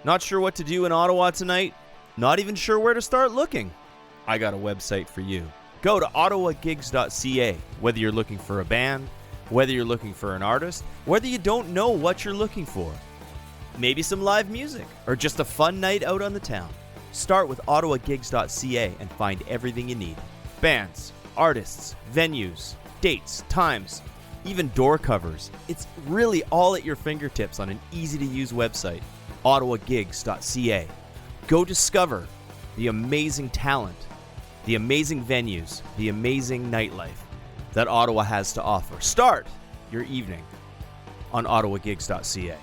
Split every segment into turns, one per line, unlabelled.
Not sure what to do in Ottawa tonight? Not even sure where to start looking? I got a website for you. Go to Ottawagigs.ca. Whether you're looking for a band, whether you're looking for an artist, whether you don't know what you're looking for. Maybe some live music, or just a fun night out on the town. Start with Ottawagigs.ca and find everything you need. Bands, artists, venues, dates, times, even door covers. It's really all at your fingertips on an easy-to-use website. Ottawagigs.ca. Go discover the amazing talent, the amazing venues, the amazing nightlife that Ottawa has to offer. Start your evening on Ottawagigs.ca.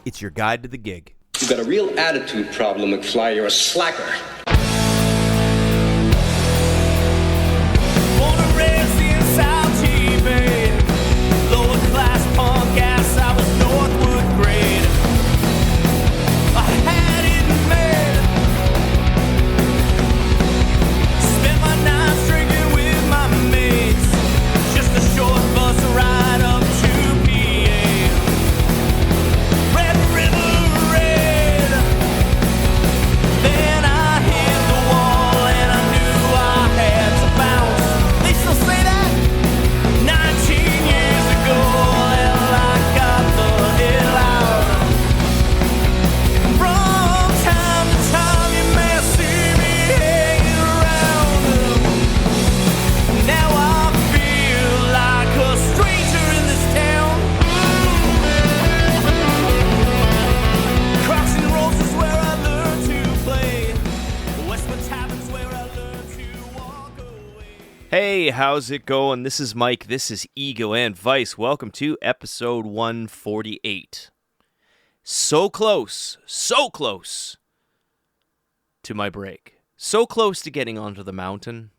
It's your guide to the gig.
You've got a real attitude problem, McFly. You're a slacker.
Born and raised in South Bay, lower class punk ass, I was Northwood grade. I had it made. Spent my nights drinking with my mates. Just a short bus ride up to PA. Red River Red. Then I hit the wall and I knew I had to bounce. They still say that 19 years ago, hell, I got the hell out. From time to time you may see me hanging around. Now I feel like a stranger in this town. Crocs and rolls is where I learned to play. The Westman Tavern's where I learned to walk away.
Hey, how's it going? This is Mike. This is Ego and Vice. Welcome to episode 148. So close to my break. So close to getting onto the mountain.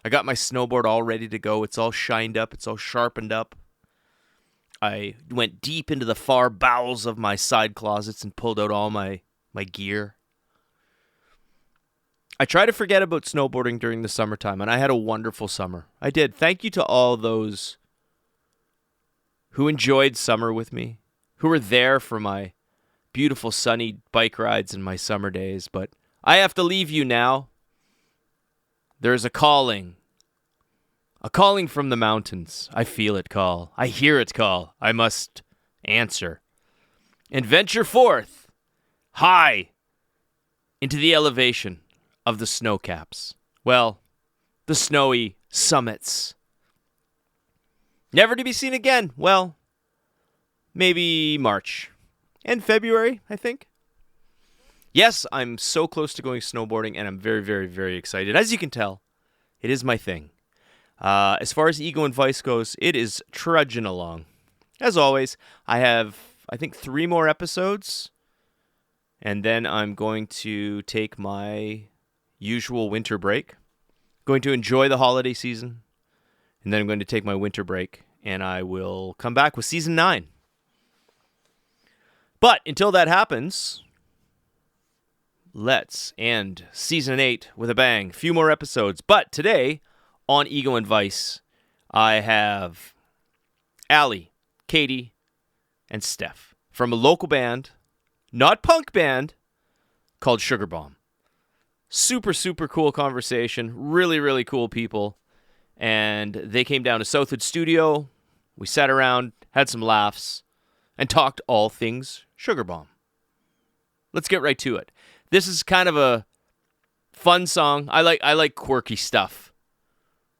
I got my snowboard all ready to go. It's all shined up. It's all sharpened up. I went deep into the far bowels of my side closets and pulled out all my gear. I try to forget about snowboarding during the summertime, and I had a wonderful summer. I did. Thank you to all those who enjoyed summer with me, who were there for my beautiful sunny bike rides and my summer days. But I have to leave you now. There's a calling from the mountains. I feel it call. I hear it call. I must answer and venture forth high into the elevation of the snow caps. Well, the snowy summits. Never to be seen again. Well, maybe March and February, I think. Yes, I'm so close to going snowboarding, and I'm very, very, very excited. As you can tell, it is my thing. As far as Ego and Vice goes, it is trudging along. As always, I have, I think, 3 more episodes, and then I'm going to take my usual winter break. Going to enjoy the holiday season, and then I'm going to take my winter break, and I will come back with season 9. But until that happens, let's end season 8 with a bang. Few more episodes. But today on Ego and Vice, I have Allie, Katie, and Steph from a local band, not punk band, called Sugar Bomb. Super, super cool conversation. Really, really cool people. And they came down to Southwood Studio. We sat around, had some laughs, and talked all things Sugar Bomb. Let's get right to it. This is kind of a fun song. I like quirky stuff.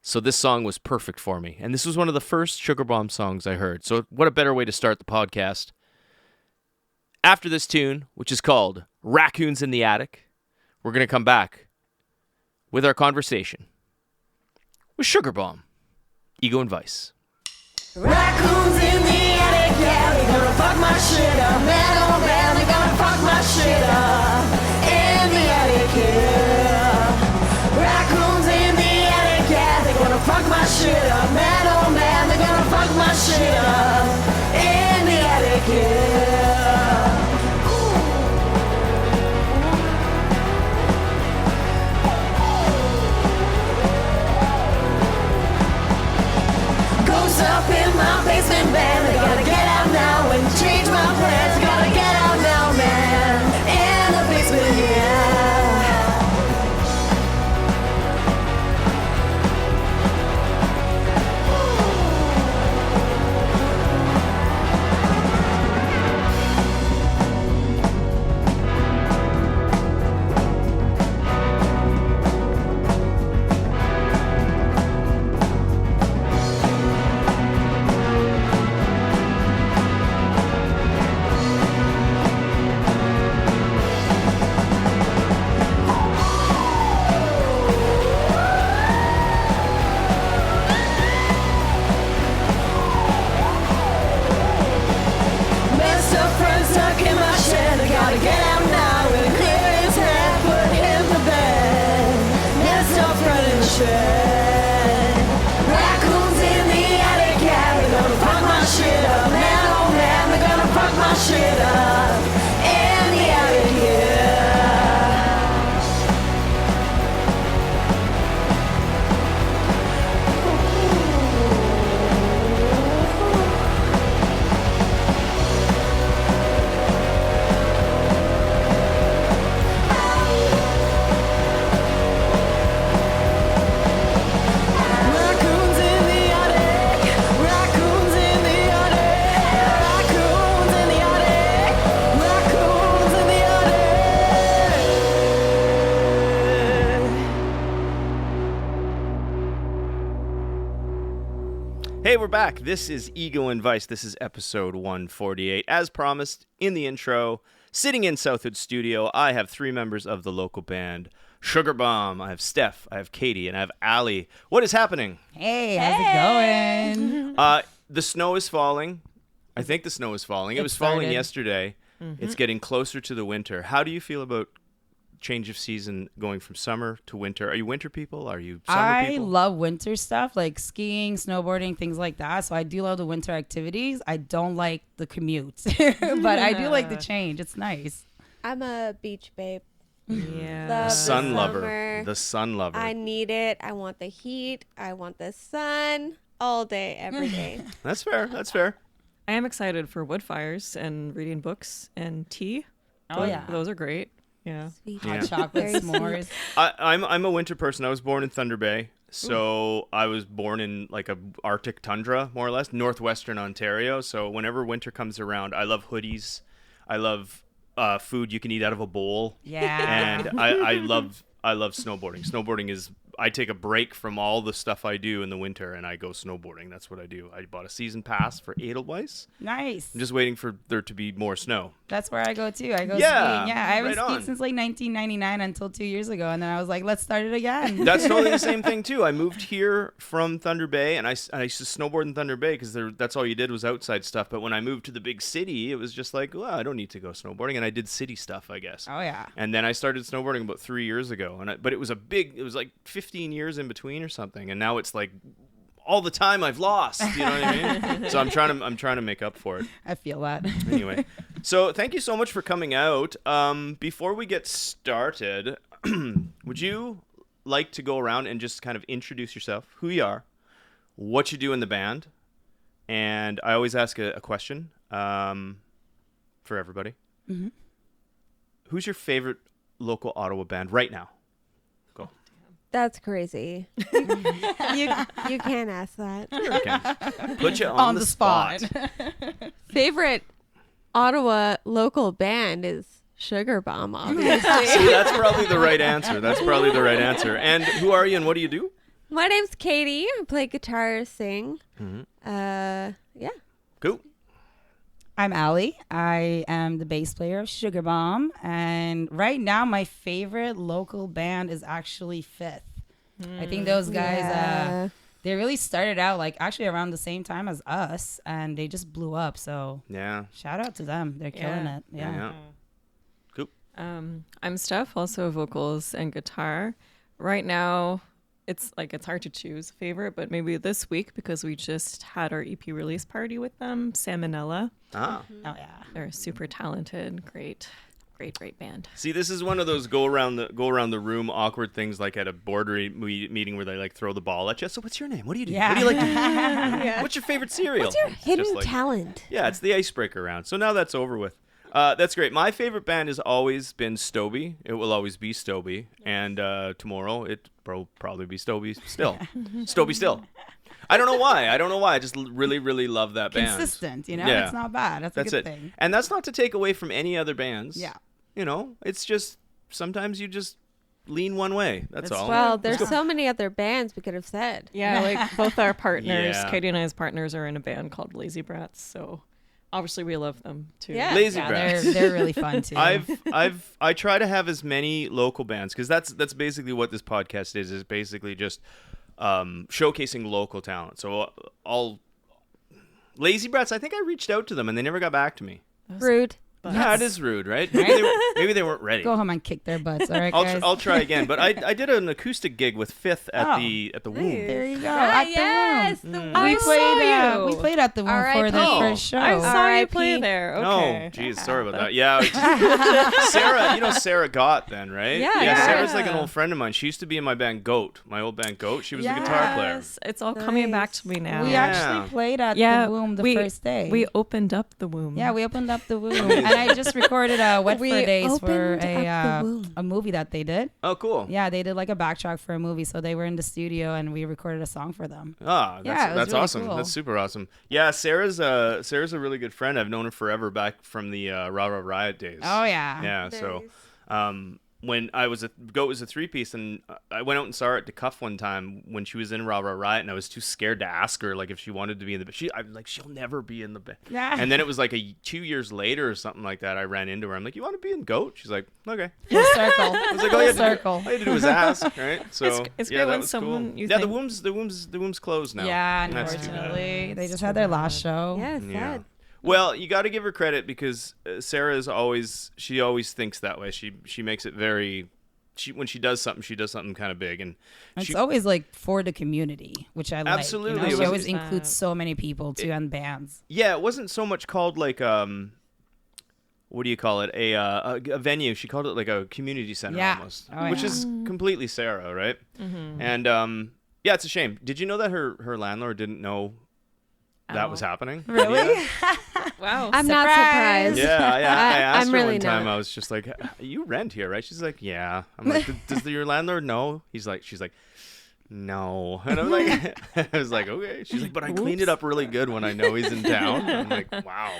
So this song was perfect for me. And this was one of the first Sugar Bomb songs I heard. So what a better way to start the podcast. After this tune, which is called Raccoons in the Attic, we're going to come back with our conversation with Sugar Bomb, Ego and Vice.
Raccoons in the attic, yeah, they're gonna fuck my shit up. Man, oh man, they're gonna fuck my shit up. In the attic, yeah. Raccoons in the attic, yeah, they're gonna fuck my shit up. Man, oh man, they're gonna fuck my shit up. In the attic, yeah. Ghosts up in my basement band, they gotta get out now and change my stuck in my shed. I gotta get out now and clear his head, put him to bed. Nest off running shed. Raccoons in the attic, yeah, they're gonna fuck my shit up. Man, oh man, they're gonna fuck my shit up. In the attic, yeah. Raccoons in the attic, raccoons in the attic, raccoons in the attic, raccoons in the attic.
Hey, we're back. This is Ego and Vice. This is episode 148. As promised in the intro, sitting in Southwood Studio, I have three members of the local band Sugar Bomb. I have Steph, I have Katie, and I have Allie. What is happening?
Hey, how's it going?
The snow is falling. I think the snow is falling. It was falling
started.
yesterday. It's getting closer to the winter. How do you feel about change of season going from summer to winter? Are you winter people? Are you summer
I
people?
love winter stuff like skiing, snowboarding, things like that. So I do love the winter activities. I don't like the commute, but I do like the change. It's nice.
I'm a beach babe.
Yeah.
Love
Sun
the
lover.
summer.
The sun lover.
I need it. I want the heat. I want the sun all day, every day.
That's fair. That's fair.
I am excited for wood fires and reading books and tea.
Oh, yeah.
Those are great. Yeah.
Sweet.
Yeah.
Hot chocolate
Very
s'mores.
I'm a winter person. I was born in Thunder Bay, so I was born in like a Arctic tundra, more or less, northwestern Ontario. So whenever winter comes around, I love hoodies. I love food you can eat out of a bowl.
Yeah.
And I love snowboarding. Snowboarding is, I take a break from all the stuff I do in the winter and I go snowboarding. That's what I do. I bought a season pass for Edelweiss.
Nice.
I'm just waiting for there to be more snow.
That's where I go too. I go
Yeah,
skiing. Yeah, I haven't
right on.
skied since like 1999 until 2 years ago, and then I was like, let's start it again.
That's totally the same thing too. I moved here from Thunder Bay, and I used to snowboard in Thunder Bay because that's all you did was outside stuff. But when I moved to the big city, it was just like, well, I don't need to go snowboarding, and I did city stuff, I guess.
Oh yeah.
And then I started snowboarding about 3 years ago, but it was like 15 years in between or something, and now it's like all the time I've lost. You know what I mean? So I'm trying to make up for it.
I feel that.
Anyway, so thank you so much for coming out. Before we get started, would you like to go around and just kind of introduce yourself, who you are, what you do in the band, and I always ask a question for everybody.
Mm-hmm.
Who's your favorite local Ottawa band right now? Go.
That's crazy. You can't ask that.
Okay. Put you on the spot.
Favorite Ottawa local band is Sugar Bomb, obviously.
See, that's probably the right answer. And who are you and what do you do?
My name's Katie. I play guitar, sing.
Mm-hmm.
Yeah.
Cool.
I'm Allie. I am the bass player of Sugar Bomb, and right now my favorite local band is actually Fifth. I think those guys,
Yeah.
they really started out like actually around the same time as us, and they just blew up. So
Yeah.
shout out to them. They're killing
Yeah.
it. Yeah.
Yeah. Cool.
I'm Steph, also vocals and guitar. Right now, it's hard to choose a favorite, but maybe this week because we just had our EP release party with them, Salmonella.
Ah.
Oh yeah.
They're super talented, great band.
See, this is one of those go around the room awkward things like at a board meeting where they like throw the ball at you. So what's your name? What do you do?
Yeah.
What do you like to do? What's your favorite cereal?
What's your hidden
Just like-
talent?
Yeah, it's the icebreaker round. So now that's over with. That's great. My favorite band has always been Stoby. It will always be Stoby. And tomorrow it will probably be Stoby still. Stoby still. I don't know why. I just really, really love that band.
Consistent, you know?
Yeah.
It's not bad. That's a
That's
good
it.
thing.
And that's not to take away from any other bands.
Yeah.
You know, it's just sometimes you just lean one way. That's all.
Well, there's so many other bands we could have said.
Yeah, like both our partners,
Yeah.
Katie and I's partners are in a band called Lazy Brats, so obviously we love them too.
Yeah.
Lazy
Yeah,
Brats.
they're really fun too.
I try to have as many local bands because that's basically what this podcast is basically just showcasing local talent. So all Lazy Brats, I think I reached out to them and they never got back to me.
Rude.
butts.
Yeah, it is rude, right? Maybe they weren't ready.
Go home and kick their butts. All right, guys.
I'll try again. But I did an acoustic gig with Fifth at the Womb.
There you go.
Ah,
At the
yes,
Womb.
the
We
Womb.
played. We played at the Womb for the
R.I.P.
first show.
I saw you
R.I.P.
play there. Okay.
Oh, geez, sorry about that. Yeah, Sarah, you know Sarah Gott then, right?
Yeah.
Sarah's like an old friend of mine. She used to be in my band Goat, my old band Goat. She was the guitar player.
Yes, it's all coming back
Nice.
to me now.
We actually played at the Womb the first day.
We opened up the Womb.
Yeah, we opened up the Womb, and I just recorded Wet
We
for Days for
opened up the Womb.
a movie that they did.
Oh, cool.
Yeah, they did like a backtrack for a movie, so they were in the studio and we recorded a song for them.
Ah,
Yeah, it was
that's
really
awesome.
cool.
That's super awesome. Yeah, Sarah's a really good friend. I've known her forever, back from the Rah Rah Riot days.
Oh yeah.
Yeah. So,
Nice.
when Goat was a 3-piece, and I went out and saw her at Dekcuf one time when she was in Rah Rah Riot, and I was too scared to ask her like if she wanted to be in the. I'm like, she'll never be in the band.
Yeah.
And then it was like 2 years later or something like that. I ran into her. I'm like, you want to be in Goat? She's like, okay.
Full circle.
I was like, all you had to do-
circle.
all you had to do was ask, right? So
it's
yeah,
great
that
when
was
someone
cool.
you
Yeah,
think-
the womb's closed now.
Yeah,
That's too bad.
unfortunately, they just had their last show.
Yeah,
Yeah.
sad.
Well, you got to give her credit because Sarah is always thinks that way. She makes it very. When she does something kind of big, and
It's always like for the community, which I like.
Absolutely,
You know?
it
She
was-
always includes so many people too and bands.
yeah, it wasn't so much called like what do you call it? A venue. She called it like a community center
Yeah.
almost,
Oh,
which
yeah.
is completely Sarah, right? And yeah, it's a shame. Did you know that her landlord didn't know that was happening?
Really?
Wow.
I'm not surprised.
Yeah, I asked
I'm
her
really
one time.
not.
I was just like, "You rent here, right?" She's like, "Yeah." I'm like, "Does your landlord know?" She's like, "No." And I'm like, I was like, "Okay." She's like, "But I cleaned it up really good when I know he's in town." I'm like, "Wow,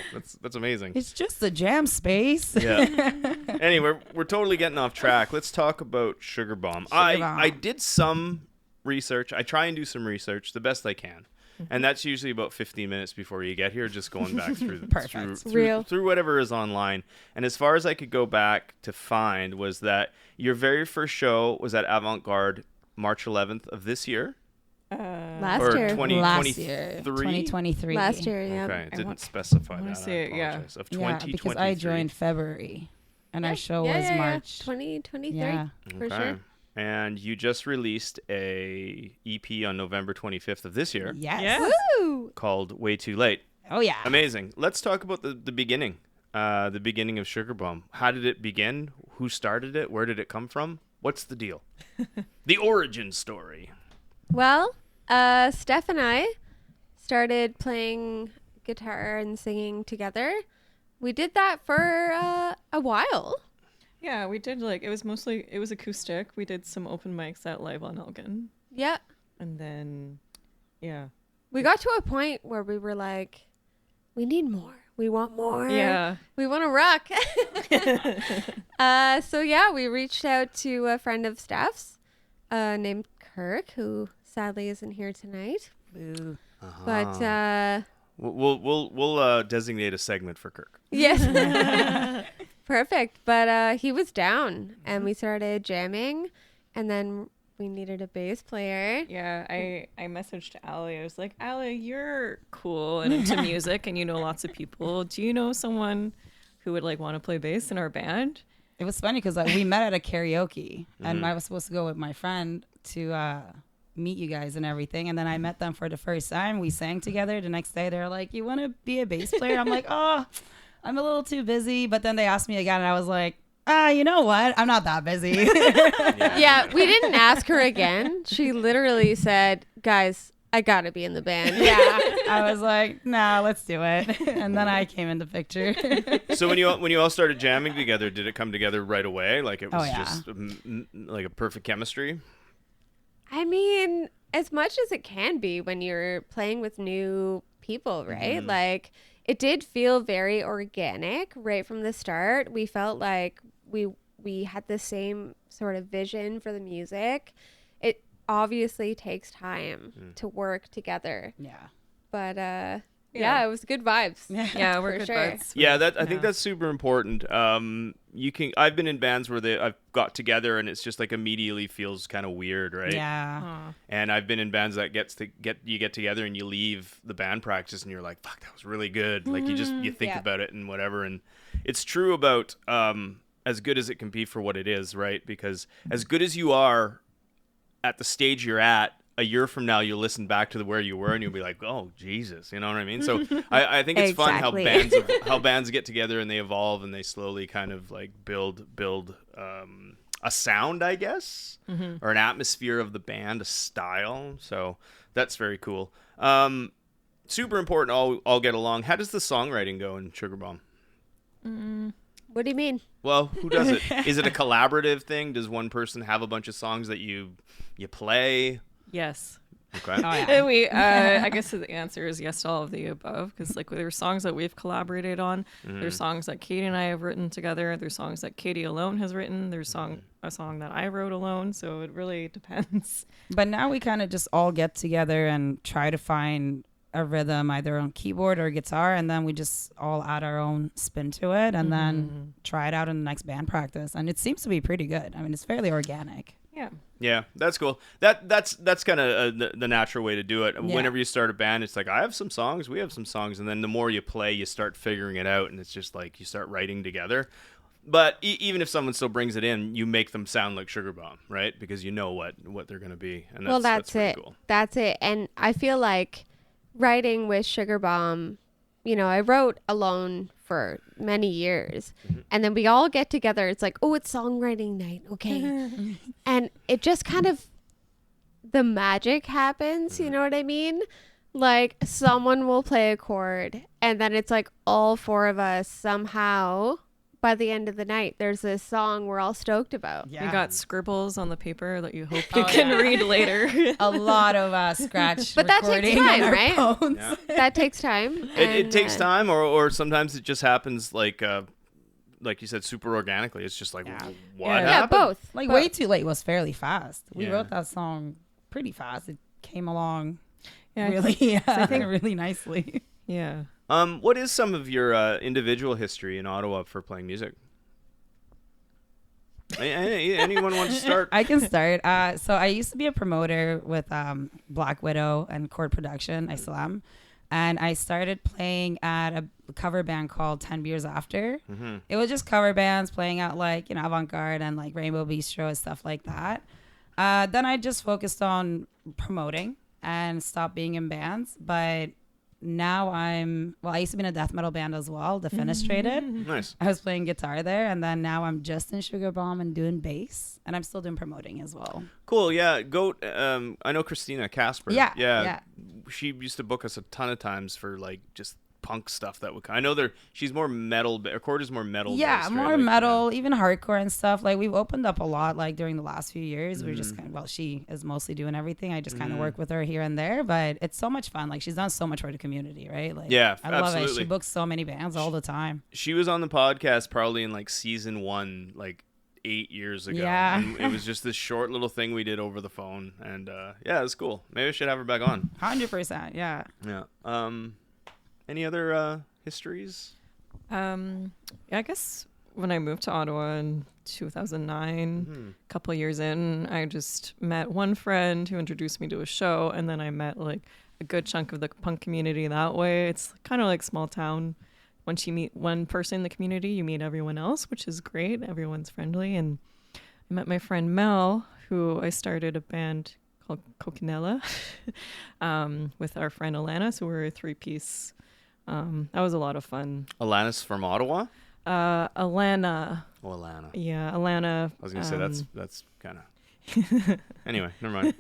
that's amazing."
It's just a jam space.
Yeah. Anyway, we're totally getting off track. Let's talk about Sugar Bomb.
Sugar Bomb.
I did some research. I try and do some research the best I can. And that's usually about 15 minutes before you get here, just going back through
Perfect.
through whatever is online. And as far as I could go back to find was that your very first show was at Avant-Garde March 11th of this year,
Last
or
year.
2023.
2023.
Last year, yeah.
Okay, it didn't
want-
specify
I wanna
that.
see it, yeah.
apologize. Of
Yeah,
2023.
because I joined February, and our show was March.
2023.
Yeah.
For
Okay.
sure.
And you just released a EP on November 25th of this year
Yes.
Yes.
Woo!
called Way Too Late.
Oh yeah.
Amazing. Let's talk about the beginning. The beginning of Sugar Bomb. How did it begin? Who started it? Where did it come from? What's the deal? The origin story.
Well, Steph and I started playing guitar and singing together. We did that for a while.
Yeah, we did it was acoustic. We did some open mics at Live on Elgin.
Yeah.
And then yeah.
We got to a point where we were like, we need more. We want more.
Yeah.
We want to rock. So yeah, we reached out to a friend of Steph's named Kirk, who sadly isn't here tonight.
Boo.
But
We'll designate a segment for Kirk.
yes. Perfect. But he was down and we started jamming, and then we needed a bass player.
Yeah, I messaged Allie. I was like, Allie, you're cool and into music and you know lots of people. Do you know someone who would want to play bass in our band?
It was funny because we met at a karaoke, and I was supposed to go with my friend to meet you guys and everything. And then I met them for the first time. We sang together. The next day, they're like, "You want to be a bass player?" I'm like, "Oh, I'm a little too busy." But then they asked me again, and I was like, you know what? I'm not that busy.
Yeah, we didn't ask her again. She literally said, guys, I gotta be in the band.
Yeah. I was like, nah, let's do it. And then I came in the picture.
So when you all started jamming together, did it come together right away? Like it was
yeah.
just like a perfect chemistry?
I mean, as much as it can be when you're playing with new people, right? Like, it did feel very organic right from the start. We felt like we had the same sort of vision for the music. It obviously takes time to work together.
Yeah.
But yeah, it was good vibes.
Yeah, we're
For
good
sure.
buds.
Yeah, I think that's super important. I've been in bands where I've got together and it's just like immediately feels kind of weird, right?
Yeah.
And I've been in bands that you get together and you leave the band practice and you're like, fuck, that was really good. Like you think
Yeah.
about it and whatever. And it's true about as good as it can be for what it is, right? Because as good as you are at the stage you're at, a year from now you'll listen back to where you were and you'll be like, oh Jesus, you know what I mean? So I think it's fun how bands get together and they evolve and they slowly kind of like build a sound, I guess, or an atmosphere of the band, a style. So that's very cool. Super important. All get along. How does the songwriting go in Sugar Bomb?
What do you mean?
Well, who does it? Is it a collaborative thing? Does one person have a bunch of songs that you play?
Yes.
Okay.
Oh, yeah.
And we, I guess the answer is yes to all of the above, because like there are songs that we've collaborated on. There's songs that Katie and I have written together. There's songs that Katie alone has written. There's a song that I wrote alone. So it really depends.
But now we kind of just all get together and try to find a rhythm either on keyboard or guitar, and then we just all add our own spin to it and then try it out in the next band practice. And it seems to be pretty good. I mean, it's fairly organic.
Yeah.
Yeah, that's cool. That's kind of the natural way to do it.
Yeah.
Whenever you start a band, it's like, I have some songs, we have some songs, and then the more you play, you start figuring it out, and it's just like you start writing together. But even if someone still brings it in, you make them sound like Sugar Bomb, right? Because you know what they're going to be. And that's
it.
Cool.
That's it. And I feel like writing with Sugar Bomb, you know, I wrote alone for many years, and then we all get together. It's like, oh, it's songwriting night, okay. And it just kind of, the magic happens, you know what I mean? Like someone will play a chord, and then it's like all four of us somehow, by the end of the night, there's this song we're all stoked about.
Yeah.
You got scribbles on the paper that you hope you can read later.
A lot of scratch
But that takes
recording
time,
on our
right?
phones.
Yeah.
That takes time.
It takes time, or sometimes it just happens like you said, super organically. It's just like, what
Yeah,
yeah,
happened?
both.
Like
Both.
Way Too Late was fairly fast. We
Yeah.
wrote that song pretty fast. It came along
Yeah,
really nicely.
Yeah.
What is some of your individual history in Ottawa for playing music? Anyone want to start?
I can start. So I used to be a promoter with Black Widow and Chord Production. I still am. And I started playing at a cover band called 10 Beers After. It was just cover bands playing out like, avant-garde and like Rainbow Bistro and stuff like that. Then I just focused on promoting and stopped being in bands. But now I used to be in a death metal band as well, Defenestrated.
Nice.
I was playing guitar there, and then now I'm just in Sugar Bomb and doing bass, and I'm still doing promoting as well.
Cool. Yeah. Goat. I know Christina Casper.
Yeah.
She used to book us a ton of times for like just punk stuff that would. I know she's more metal. Chord is more metal.
Yeah,
based,
more
right? Like,
metal, even hardcore and stuff. Like we've opened up a lot. Like during the last few years, we're just kind of, she is mostly doing everything. I just kind of work with her here and there, but it's so much fun. Like she's done so much for the community, right? Like
Yeah,
I love
absolutely.
it. She books so many bands all the time.
She was on the podcast probably in like season 1, like 8 years ago.
Yeah.
And it was just this short little thing we did over the phone, and yeah, it was cool. Maybe I should have her back on.
100%. Yeah.
Yeah. Any other histories?
Yeah, I guess when I moved to Ottawa in 2009, a couple of years in, I just met one friend who introduced me to a show, and then I met like a good chunk of the punk community that way. It's kind of like small town. Once you meet one person in the community, you meet everyone else, which is great. Everyone's friendly. And I met my friend Mel, who I started a band called Coquinella with our friend Alana. So we're a 3-piece. That was a lot of fun.
Alanis from Ottawa?
Alana.
Oh, Alana.
Yeah, Alana.
I was going to say that's kind of... Anyway, never mind.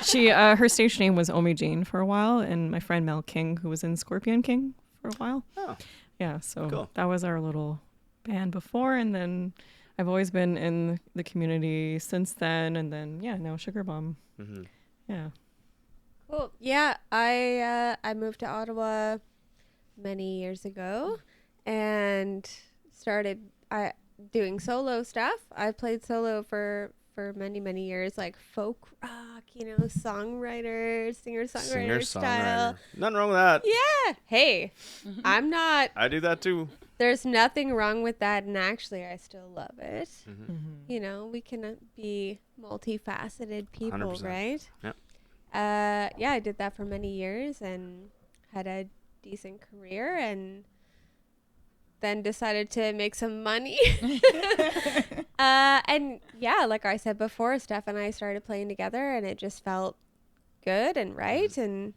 She her stage name was Omi Jane for a while, and my friend Mel King, who was in Scorpion King for a while.
Oh.
Yeah, so
Cool.
that was our little band before, and then I've always been in the community since then, and then now Sugar Bomb.
Mm-hmm.
Yeah.
Cool. Yeah, I moved to Ottawa many years ago and started doing solo stuff. I played solo for many years, like folk rock, songwriter, singer-songwriter style.
Nothing wrong with that.
Yeah. Hey, I'm not.
I do that too.
There's nothing wrong with that, and actually, I still love it.
Mm-hmm.
We can be multifaceted people,
100%.
right?
Yep.
Yeah, I did that for many years and had a decent career, and then decided to make some money. And yeah, like I said before, Steph and I started playing together, and it just felt good and right. And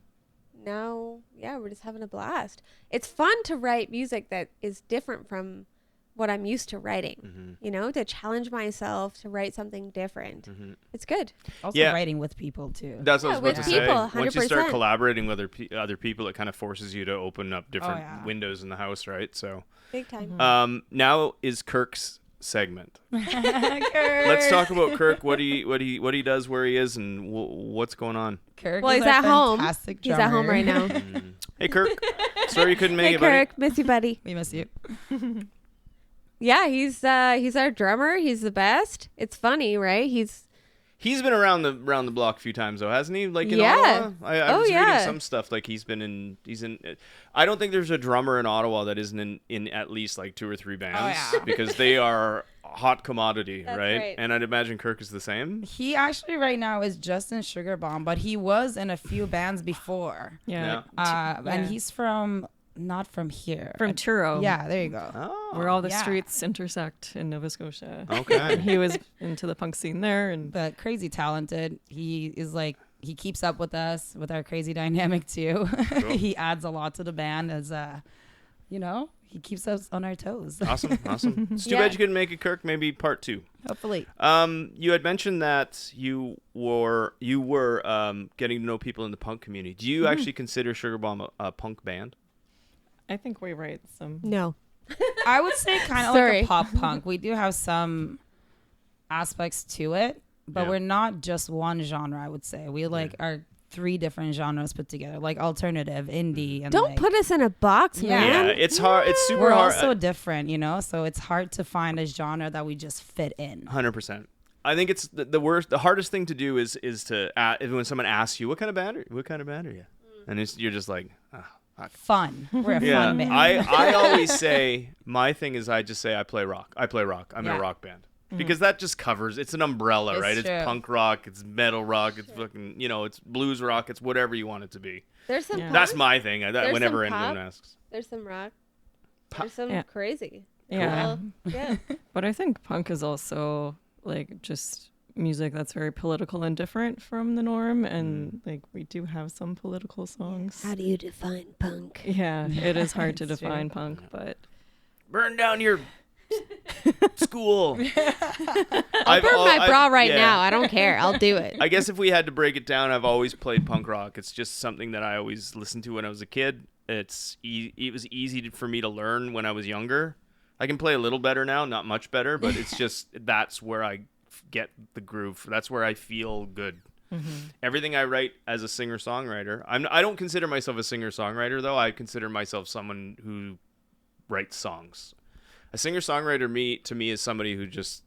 now, yeah, we're just having a blast. It's fun to write music that is different from what I'm used to writing, you know, to challenge myself to write something different. It's good.
Also writing with people too.
That's what I was
with
about to say.
people,
Once you start
100%.
collaborating with other people, it kind of forces you to open up different windows in the house, right? So,
Big time.
now is Kirk's segment. Let's talk about Kirk. What he does, where he is, and what's going on.
Kirk
Well,
is
he's
our
at home.
fantastic
He's at home
drummer.
right now.
Hey, Kirk. Sorry you couldn't make
Hey,
it, buddy.
Kirk, miss you, buddy.
We miss you.
Yeah, he's our drummer. He's the best. It's funny, right? He's
He's been around the block a few times though, hasn't he? Like in
Yeah.
Ottawa. I
Oh,
was reading
yeah.
some stuff. Like he's in. I don't think there's a drummer in Ottawa that isn't in at least like 2 or 3 bands because they are hot commodity,
That's
right?
right.
And I'd imagine Kirk is the same.
He actually right now is just in Sugar Bomb, but he was in a few bands before.
Yeah.
And he's not from here.
From Truro.
Yeah, there you go.
Oh,
Where all the
Yeah.
streets intersect in Nova Scotia.
okay.
He was into the punk scene there, and
But crazy talented. He is like, he keeps up with us, with our crazy dynamic too. He adds a lot to the band as, he keeps us on our toes.
Awesome. It's too
Yeah.
bad you couldn't make it, Kirk. Maybe part 2.
Hopefully.
You had mentioned that you were getting to know people in the punk community. Do you actually consider Sugar Bomb a punk band?
I think we write some.
no.
I would say kind of
Sorry.
like a pop punk. We do have some aspects to it, but
Yeah.
we're not just one genre, I would say. We are 3 different genres put together, like alternative, indie, and
Don't put us in a box,
Yeah.
man.
Yeah, it's hard. It's super
we're
hard.
also different, so it's hard to find a genre that we just fit in.
100%. I think it's the hardest thing to do is to when someone asks you what kind of band are you, and you're just like,
Fun. We're a
yeah.
fun band.
I always say my thing is I just say I play rock. I'm in
Yeah.
a rock band because that just covers. It's an umbrella,
It's
right?
true.
It's punk rock. It's metal rock. It's fucking it's blues rock. It's whatever you want it to be.
There's some
Yeah.
punk.
That's my thing.
There's
Whenever
some
anyone
pop.
asks.
There's some rock. There's some
Yeah.
crazy.
Yeah.
Well, yeah.
But I think punk is also like just music that's very political and different from the norm, and like we do have some political songs.
How do you define punk?
Yeah, it is hard to
It's true.
define punk, but
Burn down your school.
I'll burn my bra right now. I don't care. I'll do it.
I guess if we had to break it down, I've always played punk rock. It's just something that I always listened to when I was a kid. It was easy for me to learn when I was younger. I can play a little better now, not much better, but it's just that's where I get the groove. That's where I feel good. Everything I write as a singer-songwriter, I don't consider myself a singer-songwriter though. I consider myself someone who writes songs. A singer-songwriter to me is somebody who just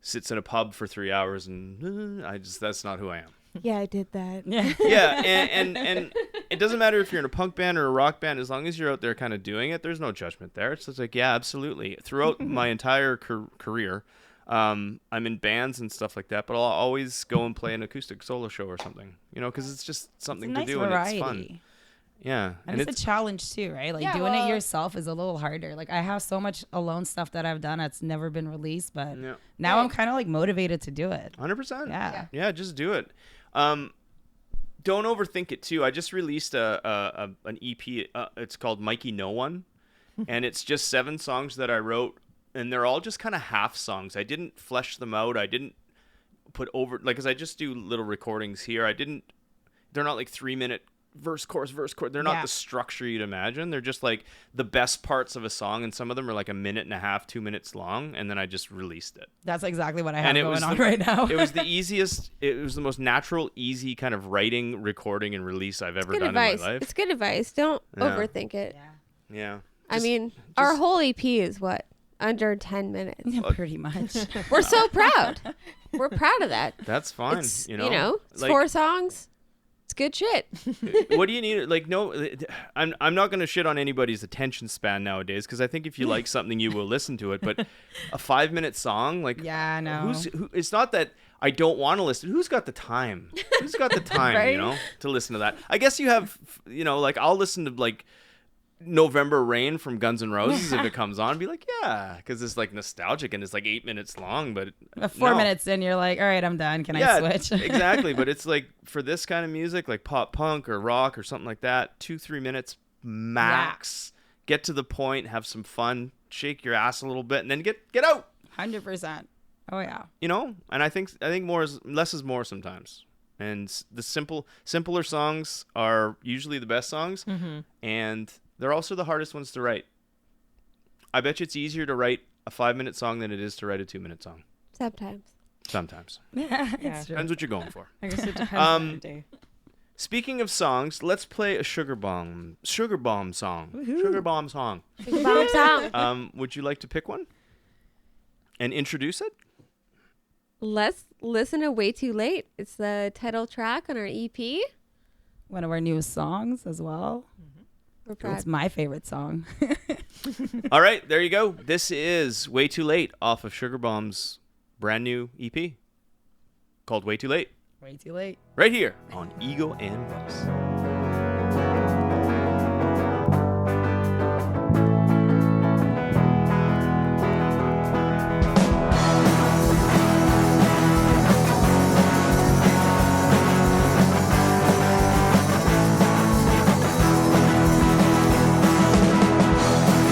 sits in a pub for 3 hours and that's not who I am.
Yeah, I did that.
Yeah, and it doesn't matter if you're in a punk band or a rock band, as long as you're out there kind of doing it, there's no judgment there. It's just like, yeah, absolutely. Throughout my entire career, I'm in bands and stuff like that, but I'll always go and play an acoustic solo show or something, because it's just something
Nice
to do
variety.
and it's fun. Yeah,
And it's a challenge too, right? Like
Yeah,
doing it
well-
yourself is a little harder. Like I have so much alone stuff that I've done that's never been released, but
Yeah.
now I'm kind of like motivated to do it.
100%.
Yeah.
Yeah, just do it. Don't overthink it too. I just released an EP. It's called Mikey No One, and it's just 7 songs that I wrote, and they're all just kind of half songs. I didn't flesh them out. I didn't put over because I just do little recordings here. They're not like 3-minute verse chorus. They're not
Yeah.
the structure you'd imagine. They're just like the best parts of a song, and some of them are like 1.5 minutes, 2 minutes long, and then I just released it.
That's exactly what I have
And it
going
was
on
the-
right now.
It was the easiest. It was the most natural, easy kind of writing, recording, and release I've ever
Good
done
advice.
in my life.
It's good advice. Don't
Yeah.
overthink it.
Yeah.
I mean, our whole EP is what? Under 10 minutes.
Yeah, pretty much.
We're so proud. We're proud of that.
That's fine.
It's, it's
like,
4 songs. It's good shit.
what do you need? Like, no, I'm not going to shit on anybody's attention span nowadays because I think if you like something, you will listen to it. But a 5-minute song, like,
Yeah, I know.
It's not that I don't want to listen. Who's got the time? Who's got the time,
Right?
to listen to that? I guess you have, like, I'll listen to like November Rain from Guns N' Roses if it comes on. Be like, yeah, because it's like nostalgic and it's like 8 minutes long, but
4
no.
minutes in, you're like, all right, I'm done. Can I switch?
Exactly. But it's like for this kind of music, like pop punk or rock or something like that, 2-3 minutes max. Get to the point, have some fun, shake your ass a little bit, and then get out.
100%. Oh yeah.
You know, and I think less is more sometimes. And the simpler songs are usually the best songs, and they're also the hardest ones to write. I bet you it's easier to write a 5-minute song than it is to write a 2-minute song. Sometimes.
Yeah,
Yeah.
it's true.
Depends what you're going for.
I guess it depends on the day.
Speaking of songs, let's play a Sugar Bomb song.
Woohoo.
Sugar Bomb song.
Bomb song.
Would you like to pick one and introduce it?
Let's listen to Way Too Late. It's the title track on our EP.
One of our newest songs as well.
We're proud.
It's my favorite song.
All right, there you go. This is Way Too Late off of Sugar Bomb's brand new EP called Way Too Late.
Way too late.
Right here on Ego and Vice.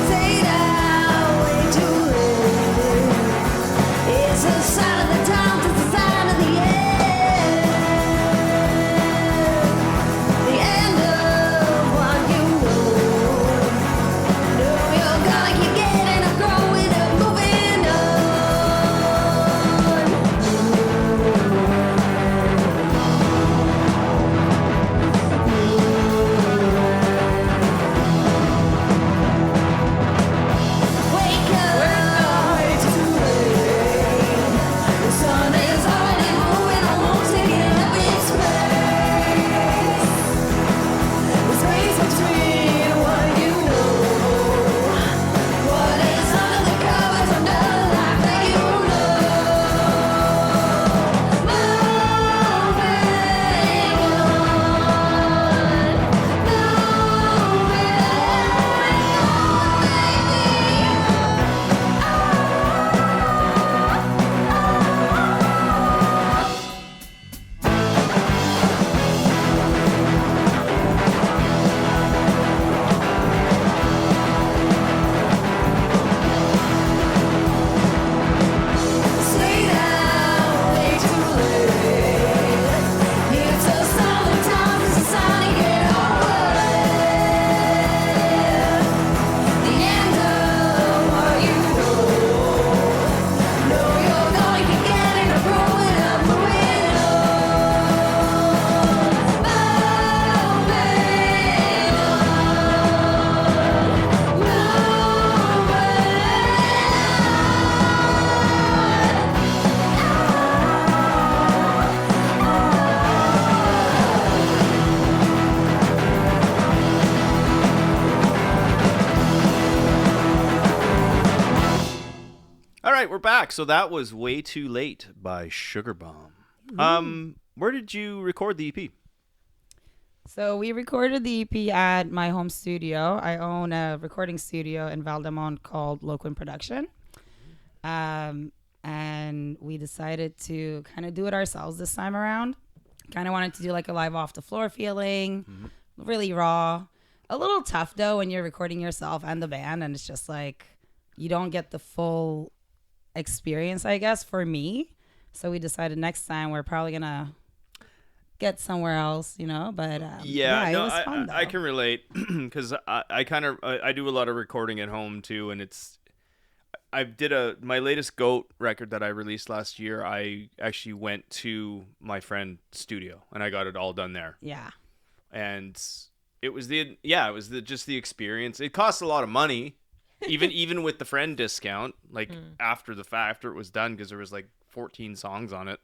Stayed out way too late. It's a sign of the times, it's a sign of the end. The end of what you know. Know you're gonna keep getting up, growing up, moving Wake up, way too late. The sun is already moving, almost taking up its space. The space between what you know, what is under the covers, under the life that you know. Stay down way too late. It's a sign of times, it's a sign to get away. The end of what you know. Know you're gonna keep getting up, growing up, moving
All right, we're back. So that was Way Too Late by Sugar Bomb. Where did you record the EP?
So we recorded the EP at my home studio. I own a recording studio in Val-de-Monde called Loquin Production. And we decided to kind of do it ourselves this time around. Kind of wanted to do like a live off the floor feeling, really raw. A little tough though when you're recording yourself and the band, and it's just like you don't get the full experience, I guess, for me. So we decided next time we're probably gonna get somewhere else, you know. But
Yeah,
it
no,
was fun though.
I can relate because I do a lot of recording at home too, and I did my latest Goat record that I released last year. I actually went to my friend's studio and I got it all done there,
Yeah.
and it was just the experience. It cost a lot of money, even with the friend discount, like after it was done, because there was like 14 songs on it.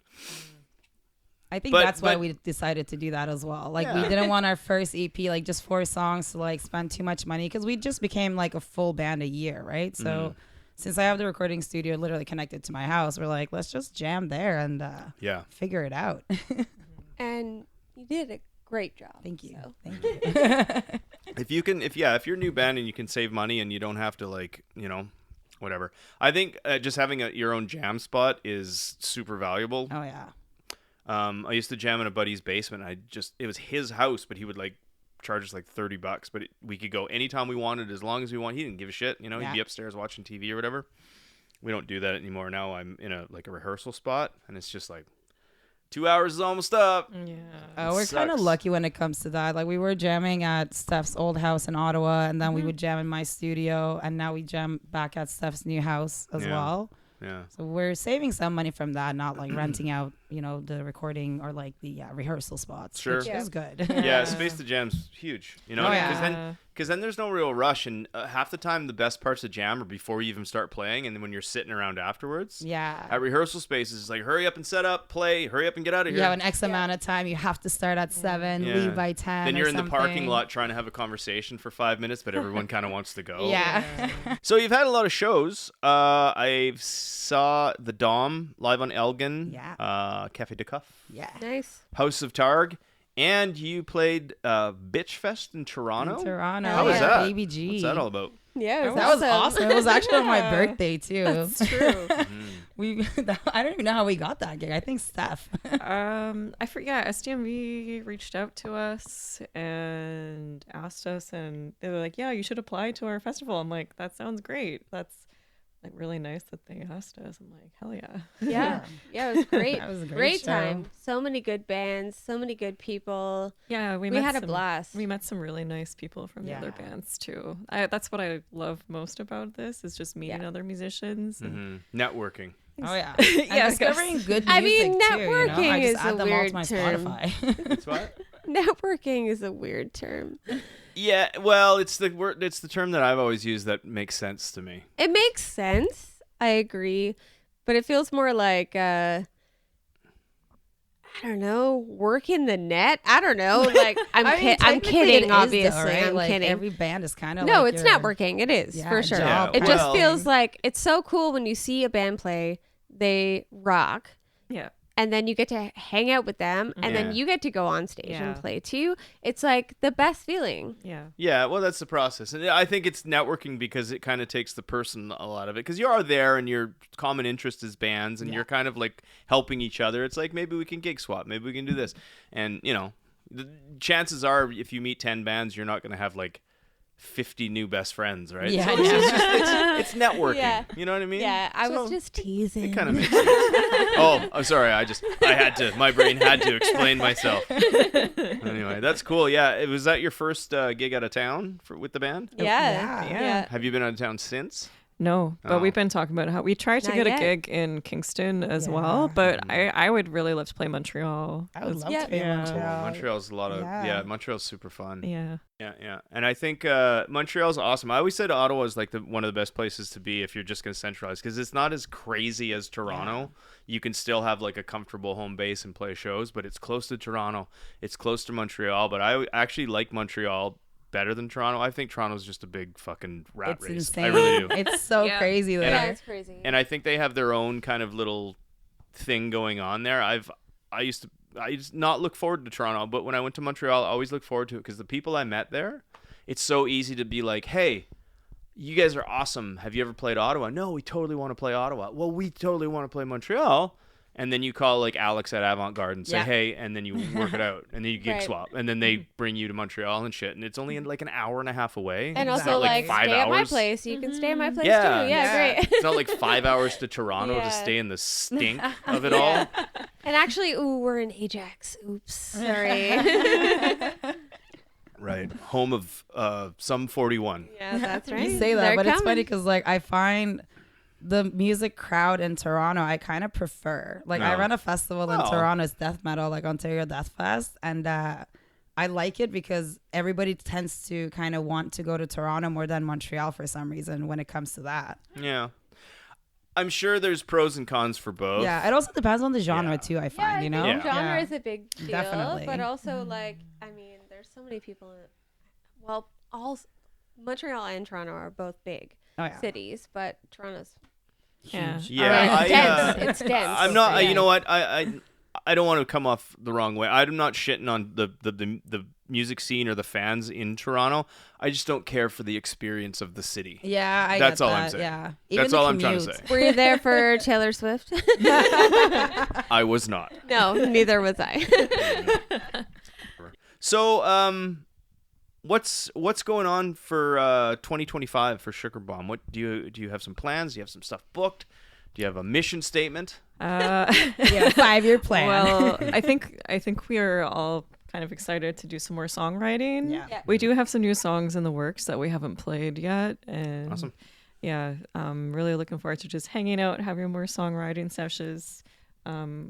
I think
But-
that's why
but-
we decided to do that as well. Like we
Yeah.
didn't want our first EP, like just 4 songs, to like spend too much money, because we just became like a full band a year, right? So since I have the recording studio literally connected to my house, we're like, let's just jam there and
Yeah.
figure it out.
And you did a great job.
Thank you.
so.
Thank you.
if you're a new band and you can save money and you don't have to like, whatever. I think just having your own jam spot is super valuable.
Oh yeah.
I used to jam in a buddy's basement. It was his house, but he would like charge us like $30, but we could go anytime we wanted, as long as we want. He didn't give a shit. He'd be upstairs watching TV or whatever. We don't do that anymore. Now I'm in a rehearsal spot, and it's just like 2 hours is almost up.
Yeah. We're kind of lucky when it comes to that. Like we were jamming at Steph's old house in Ottawa, and then we would jam in my studio, and now we jam back at Steph's new house as well.
Yeah.
So we're saving some money from that, not like renting out, the recording or like the rehearsal spots.
Sure.
Which is good.
Yeah, space to jam's huge. Because then there's no real rush, and half the time the best parts of jam are before you even start playing, and then when you're sitting around afterwards.
Yeah.
At rehearsal spaces, it's like hurry up and set up, play, hurry up and get out of here.
You have an X amount of time. You have to start at 7, leave by 10.
Then you're in
the
the parking lot trying to have a conversation for 5 minutes, but everyone kind of wants to go.
Yeah.
So you've had a lot of shows. I saw the Dom live on Elgin.
Yeah.
Cafe Dekcuf.
Yeah.
Nice.
House of Targ. And you played Bitch Fest in Toronto.
How
was that?
Baby G.
What's that all about?
Yeah, it was
That was awesome. It was actually on my birthday too.
That's true.
I don't even know how we got that gig. I think Steph.
I forget. SDMV reached out to us and asked us, and they were like, "Yeah, you should apply to our festival." I'm like, "That sounds great. That's like really nice that they asked us." I'm like, "Hell yeah!"
Yeah, it was great.
That was a
great
show.
time. So many good bands, so many good people.
Yeah, we
had a
some-
blast.
We met some really nice people from the other bands too. That's what I love most about this is just meeting other musicians. And
Networking.
Oh yeah.
Yeah,
And discovering good music
I mean,
too,
networking
I
is
just add
a
them all
weird
to my
term.
Spotify.
That's what?
Networking is a weird term.
Yeah, well, it's the word. It's the term that I've always used that makes sense to me.
It makes sense. I agree, but it feels more like I don't know, working the net. I don't know. Like I'm
technically
kidding.
it is,
Obviously,
though, right?
I'm
Like,
kidding.
Every band is kind of
No,
like
it's
your-
networking. It is for sure.
job
It just
well-
feels like it's so cool when you see a band play. They rock.
yeah,
And then you get to hang out with them, and
Yeah.
then you get to go on stage
Yeah.
and play too. It's like the best feeling.
yeah.
Yeah, well, that's the process. And I think it's networking because it kind of takes the person a lot of it. Because you are there and your common interest is bands and you're kind of like helping each other. It's like maybe we can gig swap. Maybe we can do this. And, the chances are if you meet 10 bands, you're not going to have like 50 new best friends, right?
Yeah,
So it's networking.
Yeah.
You know what I mean?
Yeah, I was
So
just teasing.
It kind of makes sense. Oh, I'm sorry. My brain had to explain myself. Anyway, that's cool. Yeah. Was that your first gig out of town with the band?
Yeah.
Have you been out of town since?
No, but
Oh.
we've been talking about how we tried to
Not
get
yet.
a gig in Kingston as well, but I would really love to play Montreal.
I would love
Yeah.
to be in
Yeah.
Montreal.
Montreal's a lot of
Yeah.
Montreal's super fun.
Yeah.
Yeah. And I think Montreal's awesome. I always said Ottawa is like one of the best places to be if you're just going to centralize because it's not as crazy as Toronto. You can still have like a comfortable home base and play shows, but it's close to Toronto. It's close to Montreal, but I actually like Montreal better than Toronto. I think Toronto's just a big fucking rat
It's
race.
insane.
I really do.
It's so
Yeah.
crazy there.
Yeah, it's crazy.
And I think they have their own kind of little thing going on there. I used to not look forward to Toronto, but when I went to Montreal, I always look forward to it because the people I met there, it's so easy to be like, hey, you guys are awesome. Have you ever played Ottawa? No, we totally want to play Ottawa. Well, we totally want to play Montreal. And then you call like Alex at Avant Garden and say, hey, and then you work it out. And then you gig
Right.
swap. And then they bring you to Montreal and shit. And it's only in like an hour and a half away.
And
It's
also,
not
like,
5
stay at my
hours.
place. You can stay at my place
Yeah.
too. Yeah, great.
It's not like 5 hours to Toronto to
Yeah.
stay in the stink of it all.
And actually, we're in Ajax. Oops, sorry.
Right. Home of some 41.
Yeah, that's right.
You say that,
They're
but it's funny
coming.
because like I find the music crowd in Toronto I kind of prefer. Like I
No.
run a festival in
Oh.
Toronto, it's death metal, like Ontario Death Fest, and I like it because everybody tends to kind of want to go to Toronto more than Montreal for some reason when it comes to that.
Yeah. I'm sure there's pros and cons for both.
Yeah, it also depends on the genre
Yeah.
too. I
Yeah,
find,
I
you
think
know,
Yeah.
genre
Yeah.
is a big deal,
Definitely.
but also like I mean, there's so many people. All Montreal and Toronto are both big
Oh, yeah.
cities, but Toronto's
Yeah.
Yeah.
it's dense. It's dense.
I'm not.
Yeah.
You know what? I don't want to come off the wrong way. I'm not shitting on the music scene or the fans in Toronto. I just don't care for the experience of the city.
Yeah, I
That's
get
all
that.
I'm saying.
Yeah,
That's
the
all I'm trying to
commute.
say.
Were you there for Taylor Swift?
I was not.
No, neither was I.
So, what's going on for 2025 for Sugar Bomb? What do you have some plans? Do you have some stuff booked? Do you have a mission statement?
Yeah, 5-year plan.
Well, I think we are all kind of excited to do some more songwriting.
Yeah.
We do have some new songs in the works that we haven't played yet, and
Awesome.
Yeah, I'm really looking forward to just hanging out, having more songwriting sessions.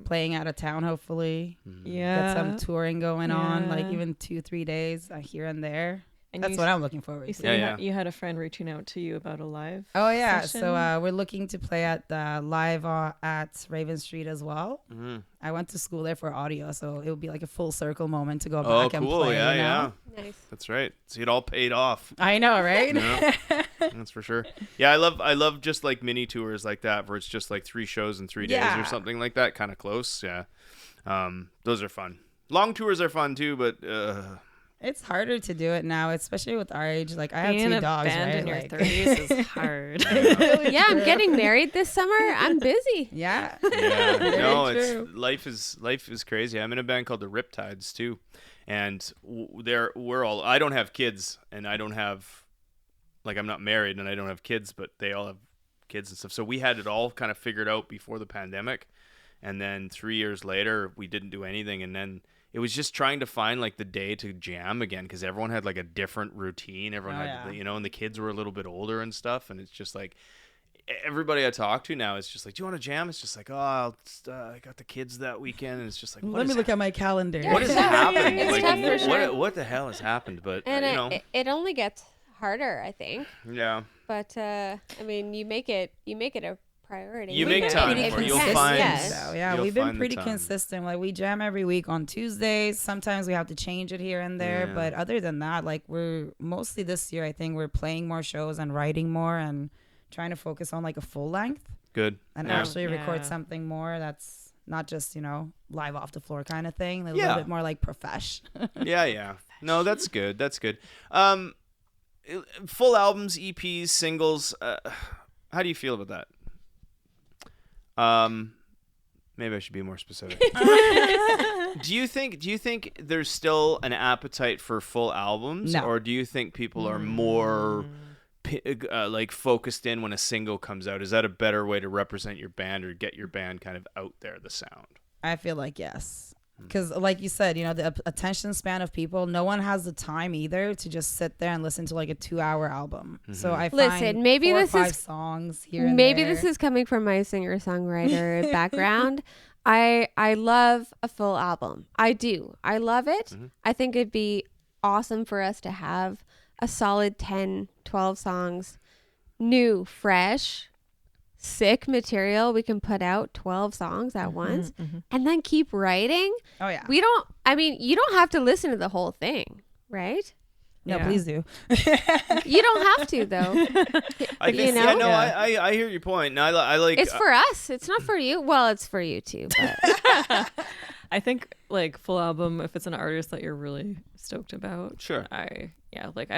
Playing out of town, hopefully.
Yeah,
Get some touring going on, like
Yeah.
even 2-3 days here and there.
And
That's
you
what I'm looking forward
You
to.
said
Yeah.
you had a friend reaching out to you about a live.
Oh yeah,
session.
so we're looking to play at live at Raven Street as well. I went to school there for audio, so it would be like a full circle moment to go
Oh,
back and
cool.
play.
Yeah,
you know?
yeah.
Nice.
That's right. See, it all paid off.
I know, right?
Yeah, that's for sure. Yeah, I love just like mini tours like that where it's just like 3 shows in 3 days
Yeah.
or something like that, kind of close. Yeah, those are fun. Long tours are fun too, but
It's harder to do it now, especially with our age. Like I have
Being
2
a
dogs,
band
right?
in your
Like-
30s is hard.
Yeah, I'm getting married this summer. I'm busy.
Yeah.
yeah, no,
true.
it's life is crazy. I'm in a band called the Riptides too, and we're all. I don't have kids, and I don't have, like, I'm not married, and I don't have kids, but they all have kids and stuff. So we had it all kind of figured out before the pandemic, and then 3 years later, we didn't do anything, and then it was just trying to find like the day to jam again because everyone had like a different routine. Everyone had, and the kids were a little bit older and stuff, and it's just like. Everybody I talk to now is just like, do you want to jam? It's just like, I got the kids that weekend, and it's just like,
Let me look at my calendar.
what has happened?
It's
Like,
tough for sure.
what the hell has happened? But
And it only gets harder, I think.
yeah,
But I mean, you make it a priority.
You
We've
make
been
time
pretty
for it. You'll
consistent.
find-
Yes.
So, yeah,
You'll
we've been
find the
pretty
time.
consistent. Like we jam every week on Tuesdays. Sometimes we have to change it here and there,
Yeah.
but other than that, like we're mostly this year. I think we're playing more shows and writing more and trying to focus on like a full length
good.
and
Yeah.
actually record
Yeah.
something more that's not just live off the floor kind of thing. A
Yeah.
little bit more like profesh.
Yeah. No, that's good. That's good. Full albums, EPs, singles. How do you feel about that? Maybe I should be more specific. Do you think there's still an appetite for full albums,
No.
or do you think people are more like focused in when a single comes out? Is that a better way to represent your band or get your band kind of out there, the sound?
I feel like yes. Because like you said, the attention span of people, no one has the time either to just sit there and listen to like a 2-hour album. So I
Listen,
find
maybe
4 or
this
5
is-
songs here and
Maybe
there.
this is coming from my singer-songwriter background. I love a full album. I do. I love it. I think it'd be awesome for us to have a solid 10, 12 songs, new, fresh, sick material. We can put out 12 songs at once and then keep writing.
Oh yeah.
You don't have to listen to the whole thing, right?
No,
Yeah.
please do.
You don't have to though.
I think,
know?
yeah, no, I hear your point. No, I like.
It's for us. It's not for you. Well, it's for you too. But
I think like full album, if it's an artist that you're really stoked about.
Sure.
I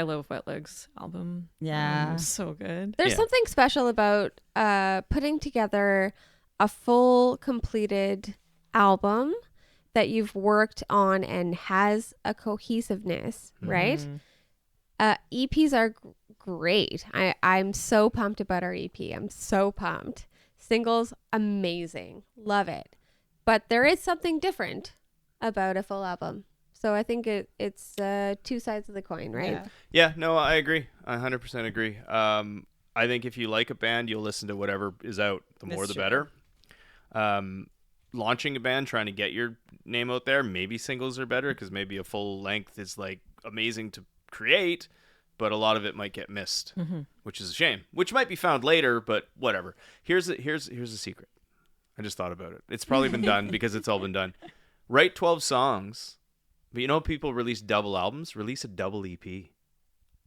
love Wet Leg's album.
Yeah.
So good.
there's
Yeah.
something special about putting together a full completed album that you've worked on and has a cohesiveness, right? EPs are great. I'm so pumped about our EP. I'm so pumped. Singles, amazing. Love it. But there is something different about a full album. So I think it's 2 sides of the coin, right?
Yeah.
Yeah, no, I agree. I 100% agree. I think if you like a band, you'll listen to whatever is out. The more,
That's
the
true.
better. Launching a band, trying to get your name out there, maybe singles are better because maybe a full length is like amazing to create, but a lot of it might get missed, which is a shame. Which might be found later, but whatever. Here's a secret. I just thought about it. It's probably been done because it's all been done. Write 12 songs, but people release double albums. Release a double EP.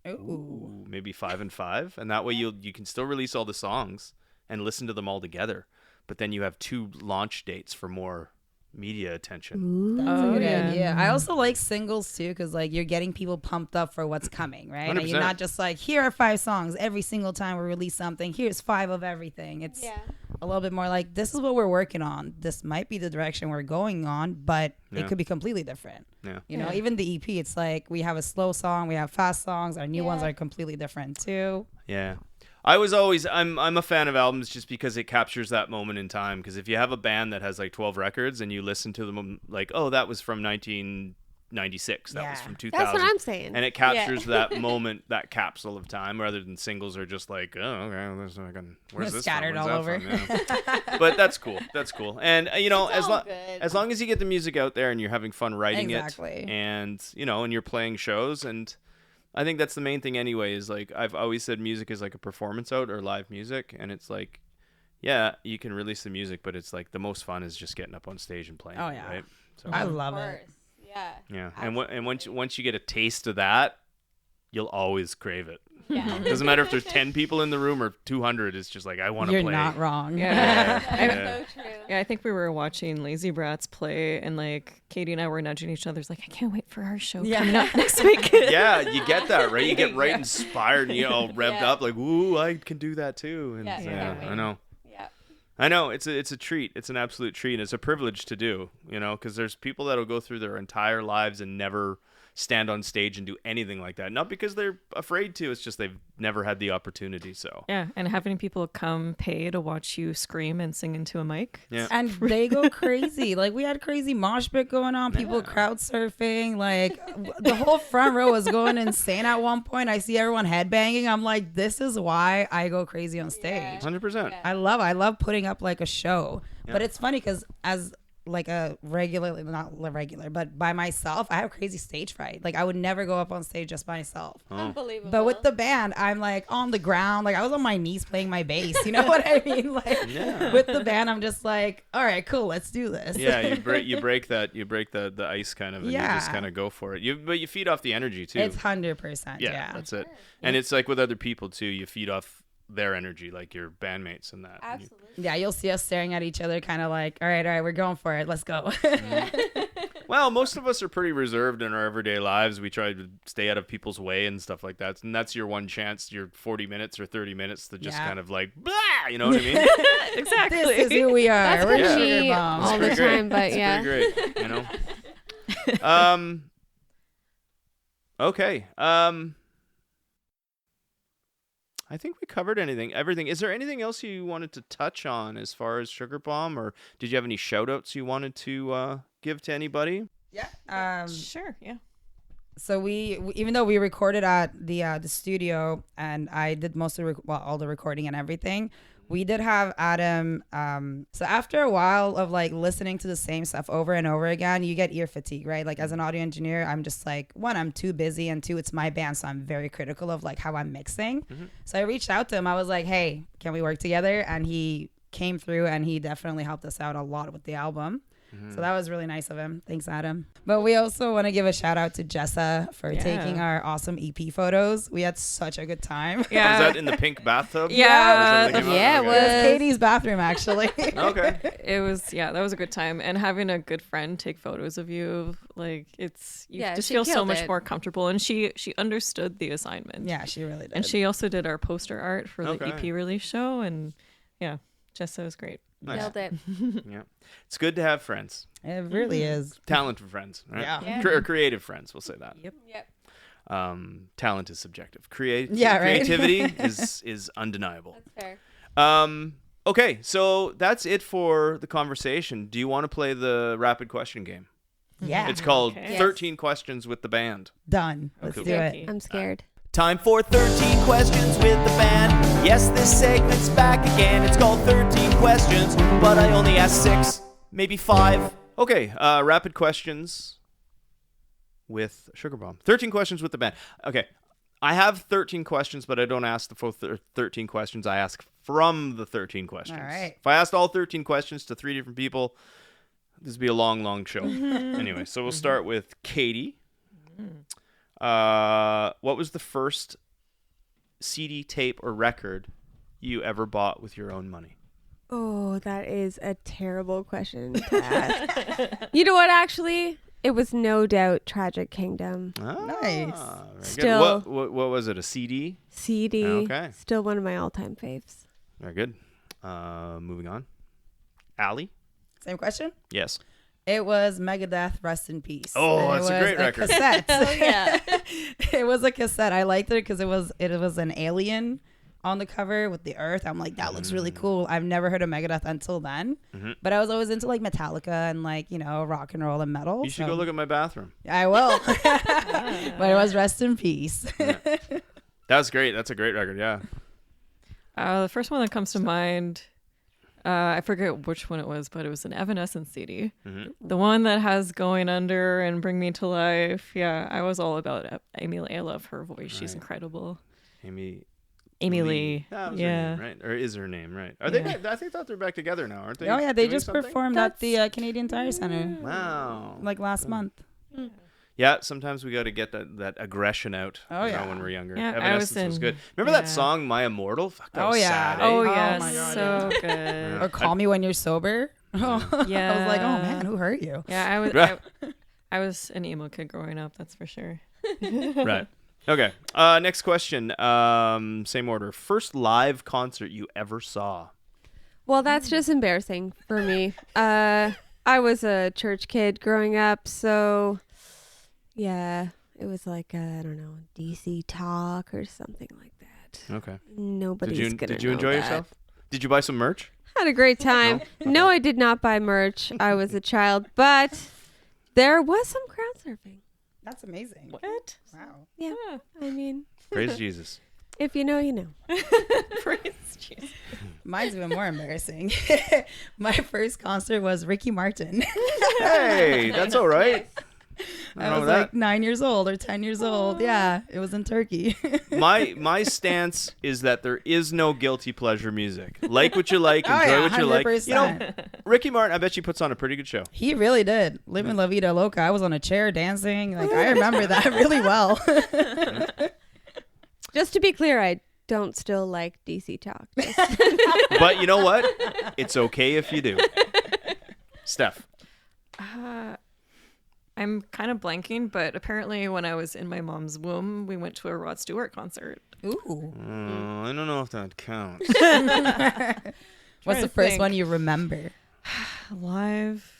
Ooh.
Maybe 5 and 5, and that way you can still release all the songs and listen to them all together, but then you have 2 launch dates for more media attention.
That's a good
yeah.
idea. I also like singles too, because like you're getting people pumped up for what's coming, right? And
100%.
you're not just like, here are 5 songs every single time we release something. Here's 5 of everything. It's
Yeah.
a little bit more like, this is what we're working on. This might be the direction we're going on, but
Yeah.
it could be completely different.
Yeah.
You know, even the EP, it's like we have a slow song, we have fast songs. Our new ones
Yeah.
are completely different too.
Yeah. I was always I'm a fan of albums just because it captures that moment in time. Because if you have a band that has like 12 records and you listen to them like, oh, that was from 1996, that was
Yeah.
from 2000.
That's what I'm saying.
And it captures that moment, that capsule of time, rather than singles are just like, oh, okay, well, where's this
Scattered
from?
all
Where's
over.
that from? Yeah. But that's cool. That's cool. And you know,
It's all good.
as long as you get the music out there and you're having fun writing
Exactly.
it, and you know, and you're playing shows, and I think that's the main thing anyway, is like I've always said music is like a performance out, or live music, and it's like, yeah, you can release the music, but it's like the most fun is just getting up on stage and playing.
Oh,
it,
yeah.
right? So
I
Of
love it.
course. Yeah.
yeah, and once you get a taste of that, you'll always crave it.
Yeah.
Doesn't matter if there's 10 people in the room or 200. It's just like I want to
You're
play.
not wrong.
Yeah.
That's so true.
Yeah, I think we were watching Lazy Brats play, and like Katie and I were nudging each other's like, I can't wait for our show coming up next week.
Yeah, you get that, right? You get right inspired and you all revved
Yeah.
up, like, "Ooh, I can do that too." And
Yeah,
yeah,
can't wait.
I know.
Yeah.
I know it's a treat. It's an absolute treat. It's a privilege to do, you know, because there's people that'll go through their entire lives and never stand on stage and do anything like that. Not because they're afraid to. It's just they've never had the opportunity. So
Yeah, and having people come pay to watch you scream and sing into a mic.
yeah,
And they go crazy. Like we had crazy mosh pit going on, people crowd surfing. Like the whole front row was going insane at one point. I see everyone headbanging. I'm like, this is why I go crazy on stage.
100%.
I love putting up like a show. But it's funny because as like a regular, not regular, but by myself, I have crazy stage fright. Like I would never go up on stage just by myself.
Unbelievable.
But with the band, I'm like on the ground. Like I was on my knees playing my bass. You know what I mean? Like with the band, I'm just like, all right, cool, let's do this.
Yeah, you break the ice kind of, and you just
Yeah.
kind of go for it. But you feed off the energy too.
It's 100%.
yeah,
Yeah.
that's it. And it's like with other people too. You feed off their energy, like your bandmates and that.
Absolutely.
Yeah, you'll see us staring at each other, kind of like, all right, we're going for it. Let's go.
Well, most of us are pretty reserved in our everyday lives. We try to stay out of people's way and stuff like that. And that's your one chance, your 40 minutes or 30 minutes to just
Yeah.
you know, you know what I mean?
Exactly.
This is who we are.
That's
We're
pretty
sugar
neat
bombs.
all the
Pretty great.
time, but
It's
yeah.
pretty great, you know? Okay. I think we covered everything. Is there anything else you wanted to touch on as far as Sugar Bomb, or did you have any shout outs you wanted to give to anybody?
Yeah.
Sure, yeah.
So we even though we recorded at the studio and I did most of all the recording and everything, we did have Adam. So after a while of like listening to the same stuff over and over again, you get ear fatigue, right? Like as an audio engineer, I'm just like, one, I'm too busy, and two, it's my band, so I'm very critical of like how I'm mixing. So I reached out to him. I was like, hey, can we work together? And he came through and he definitely helped us out a lot with the album. So that was really nice of him. Thanks, Adam. But we also want to give a shout out to Jessa for taking our awesome EP photos. We had such a good time.
Yeah.
Was that in the pink bathtub?
Yeah.
Or something?
Yeah, it
Okay.
was.
It was Katie's bathroom, actually.
Okay.
It was, yeah, that was a good time. And having a good friend take photos of you, like, you
Yeah,
just
she
feel so
killed
much
it.
more comfortable. And she understood the assignment.
Yeah, she really did.
And she also did our poster art for the
Okay.
EP release show. And yeah, Jessa was great.
Nice.
Nailed it.
Yeah. It's good to have friends.
It really is.
Talented friends. Right?
Yeah.
Or creative friends, we'll say that.
Yep.
Yep.
Talent is subjective.
Yeah, right.
Creativity is undeniable.
That's fair.
Okay, so that's it for the conversation. Do you want to play the rapid question game?
Yeah.
It's called
Okay.
13 Questions with the Band.
Done. Let's
Okay.
do it.
Okay.
I'm scared.
Time for 13 questions with the band. Yes, this segment's back again. It's called 13 questions, but I only asked 6, maybe 5.
Okay, rapid questions with Sugar Bomb. 13 questions with the band. Okay, I have 13 questions, but I don't ask the full 13 questions. I ask from the 13 questions.
All right.
If I asked all 13 questions to 3 different people, this would be a long, long show. Anyway, so we'll start with Katie. What was the first CD, tape, or record you ever bought with your own money?
Oh, that is a terrible question to ask. You know what, actually? It was no doubt Tragic Kingdom.
Ah,
Nice.
very good.
Still-
What was it? A CD?
CD.
Okay.
Still one of my all-time faves.
Very good. Moving on. Allie?
Same question.
Yes.
It was Megadeth, Rest in Peace.
Oh,
And
that's a
it
great
was
record.
Cassette.
yeah.
It was a cassette. I liked it because it was an alien on the cover with the Earth. I'm like, that looks really cool. I've never heard of Megadeth until then, but I was always into like Metallica and like rock and roll and metal.
You should go look at my bathroom.
I will. But it was Rest in Peace.
That's great. That's a great record. Yeah.
The first one that comes to mind, I forget which one it was, but it was an Evanescence CD. The one that has Going Under and Bring Me to Life. Yeah, I was all about Amy Lee. I love her voice. She's incredible. Amy Lee.
That was
Yeah.
her name, right? Or is her name, right? Are they back, I thought they're back together now, aren't they?
Oh yeah, they
doing
just
something?
performed at the Canadian Tire Center
Wow.
like last month.
Yeah, sometimes we got to get that aggression out
Oh, yeah.
when we're younger.
Yeah, I
Evanescence was
was
good.
in-
Remember that
yeah.
song, My Immortal? Fuck, that
Oh,
was
yeah.
sad, eh?
Oh,
Oh
yeah,
my God,
so good.
Or Call Me When You're Sober. Oh, I was like, oh man, who hurt you?
Yeah, I was an emo kid growing up, that's for sure.
Right. Okay. Next question. Same order. First live concert you ever saw?
Well, that's just embarrassing for me. I was a church kid growing up, so yeah, it was like I don't know, DC Talk or something like that.
Okay.
Nobody's gonna
Did you
know
enjoy
that.
yourself? Did you buy some merch?
Had a great time. No, I did not buy merch. I was a child, but there was some crowd surfing.
That's amazing.
What?
Wow.
Yeah, I mean,
Praise Jesus.
if you know, you know.
Praise Jesus.
Mine's even more embarrassing. My first concert was Ricky Martin.
Hey, that's all right.
I was like 9 years old or 10 years old. Yeah, it was in Turkey.
My stance is that there is no guilty pleasure music. Like what you like,
Oh,
enjoy
yeah,
what you like.
100%.
Ricky Martin, I bet you puts on a pretty good show.
He really did. Living La Vida Loca. I was on a chair dancing. Like I remember that really well.
Just to be clear, I don't still like DC Talk.
But you know what? It's okay if you do. Steph.
I'm kind of blanking, but apparently when I was in my mom's womb, we went to a Rod Stewart concert.
Ooh.
I don't know if that counts.
What's the
to
first
think.
one you remember?
Live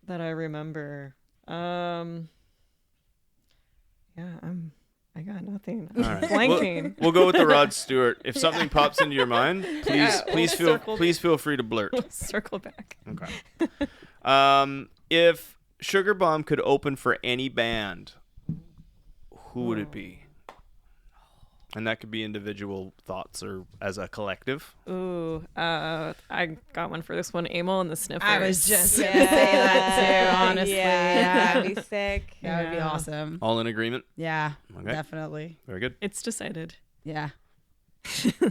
that I remember. I got nothing. I'm
All right.
blanking.
We'll go with the Rod Stewart. If something pops into your mind, please feel free to blurt.
Circle back.
Okay. If Sugar Bomb could open for any band, who would it be? And that could be individual thoughts or as a collective.
Ooh, I got one for this one. Emil and the Sniffers.
I was just gonna say that too, honestly.
Yeah, that'd be sick.
That would be awesome.
All in agreement?
Yeah,
Okay.
definitely.
Very good.
It's decided.
Yeah.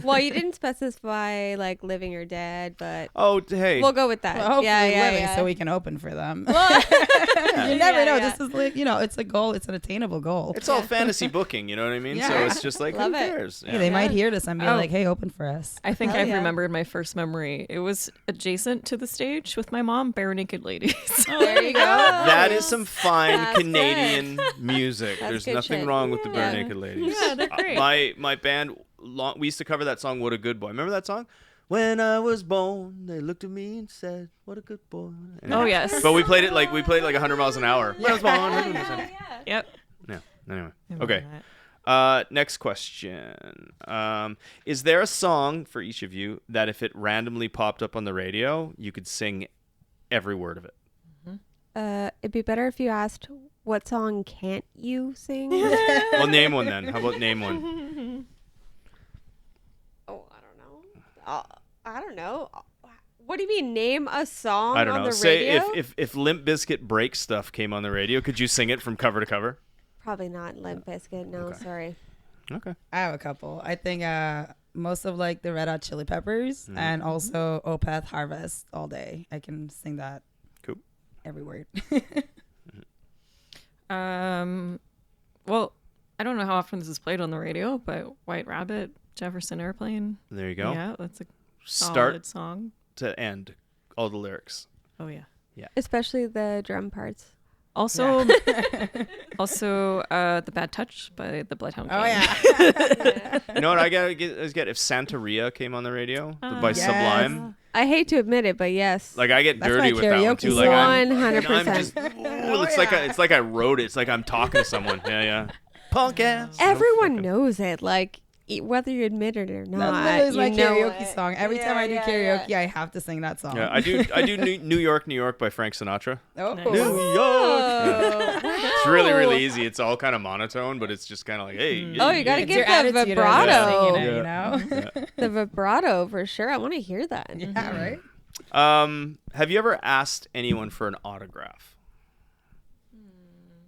Well, you didn't specify like living or dead, but
Oh, hey.
we'll go with that.
Well, hopefully
yeah,
living so we can open for them.
Well,
You never
Yeah,
know.
yeah.
This is like, it's a goal. It's an attainable goal.
It's all fantasy booking, you know what I mean? So
Yeah.
it's just like,
Love
who
it.
cares?
Hey, they might hear this and be
Oh.
like, hey, open for us.
I think
Hell
I've
yeah.
remembered my first memory. It was adjacent to the stage with my mom, Bare Naked Ladies.
there you go.
That is some fine
That's
Canadian music.
That's
There's
good
nothing
shit.
wrong with the Bare
Yeah.
Naked Ladies.
Yeah, they're great.
My band, we used to cover that song, What a Good Boy. Remember that song? When I was born, they looked at me and said, what a good boy. And
Oh, yes.
But we played it like 100 miles an hour. When I was born.
Yep.
Yeah. Anyway.
Remember
Okay.
that.
Next question. Is there a song for each of you that if it randomly popped up on the radio, you could sing every word of it?
It'd be better if you asked, what song can't you sing?
Well, name one then. How about name one?
Oh, I don't know. I don't know. What do you mean? Name a song
I don't
on
know.
the
Say
radio?
if Limp Bizkit Break Stuff came on the radio, could you sing it from cover to cover?
Probably not Limp Bizkit. No,
Okay.
sorry.
Okay.
I have a couple. I think most of like the Red Hot Chili Peppers and also Opeth Harvest All Day. I can sing that.
Cool.
Every word.
Well, I don't know how often this is played on the radio, but White Rabbit, Jefferson Airplane.
There you go.
Yeah, that's a
Start
solid song.
to end all the lyrics.
Oh yeah.
Especially the drum parts.
Also, the Bad Touch by the Bloodhound King.
Oh yeah.
You know what I gotta get if Santeria came on the radio by
Yes.
Sublime.
I hate to admit it, but yes.
Like I get
That's
dirty
my
with that one
karaoke
too.
song.
Like I'm
100%.
just, it's like I wrote it. It's like I'm talking to someone. Yeah. Punk ass.
Everyone knows it, like whether you admit it or not.
That is my
you know
karaoke
it.
song. Every time I do
Yeah,
karaoke, I have to sing that song.
Yeah, I do New York, New York by Frank Sinatra.
Oh.
Nice.
New York.
Oh,
It's really, really easy. It's all kind of monotone, but it's just kind of like, hey.
Oh, you gotta
It's
give
your
the
attitude as you're
vibrato.
singing it, you know?
The vibrato for sure. I want to hear that.
Yeah, right?
Have you ever asked anyone for an autograph?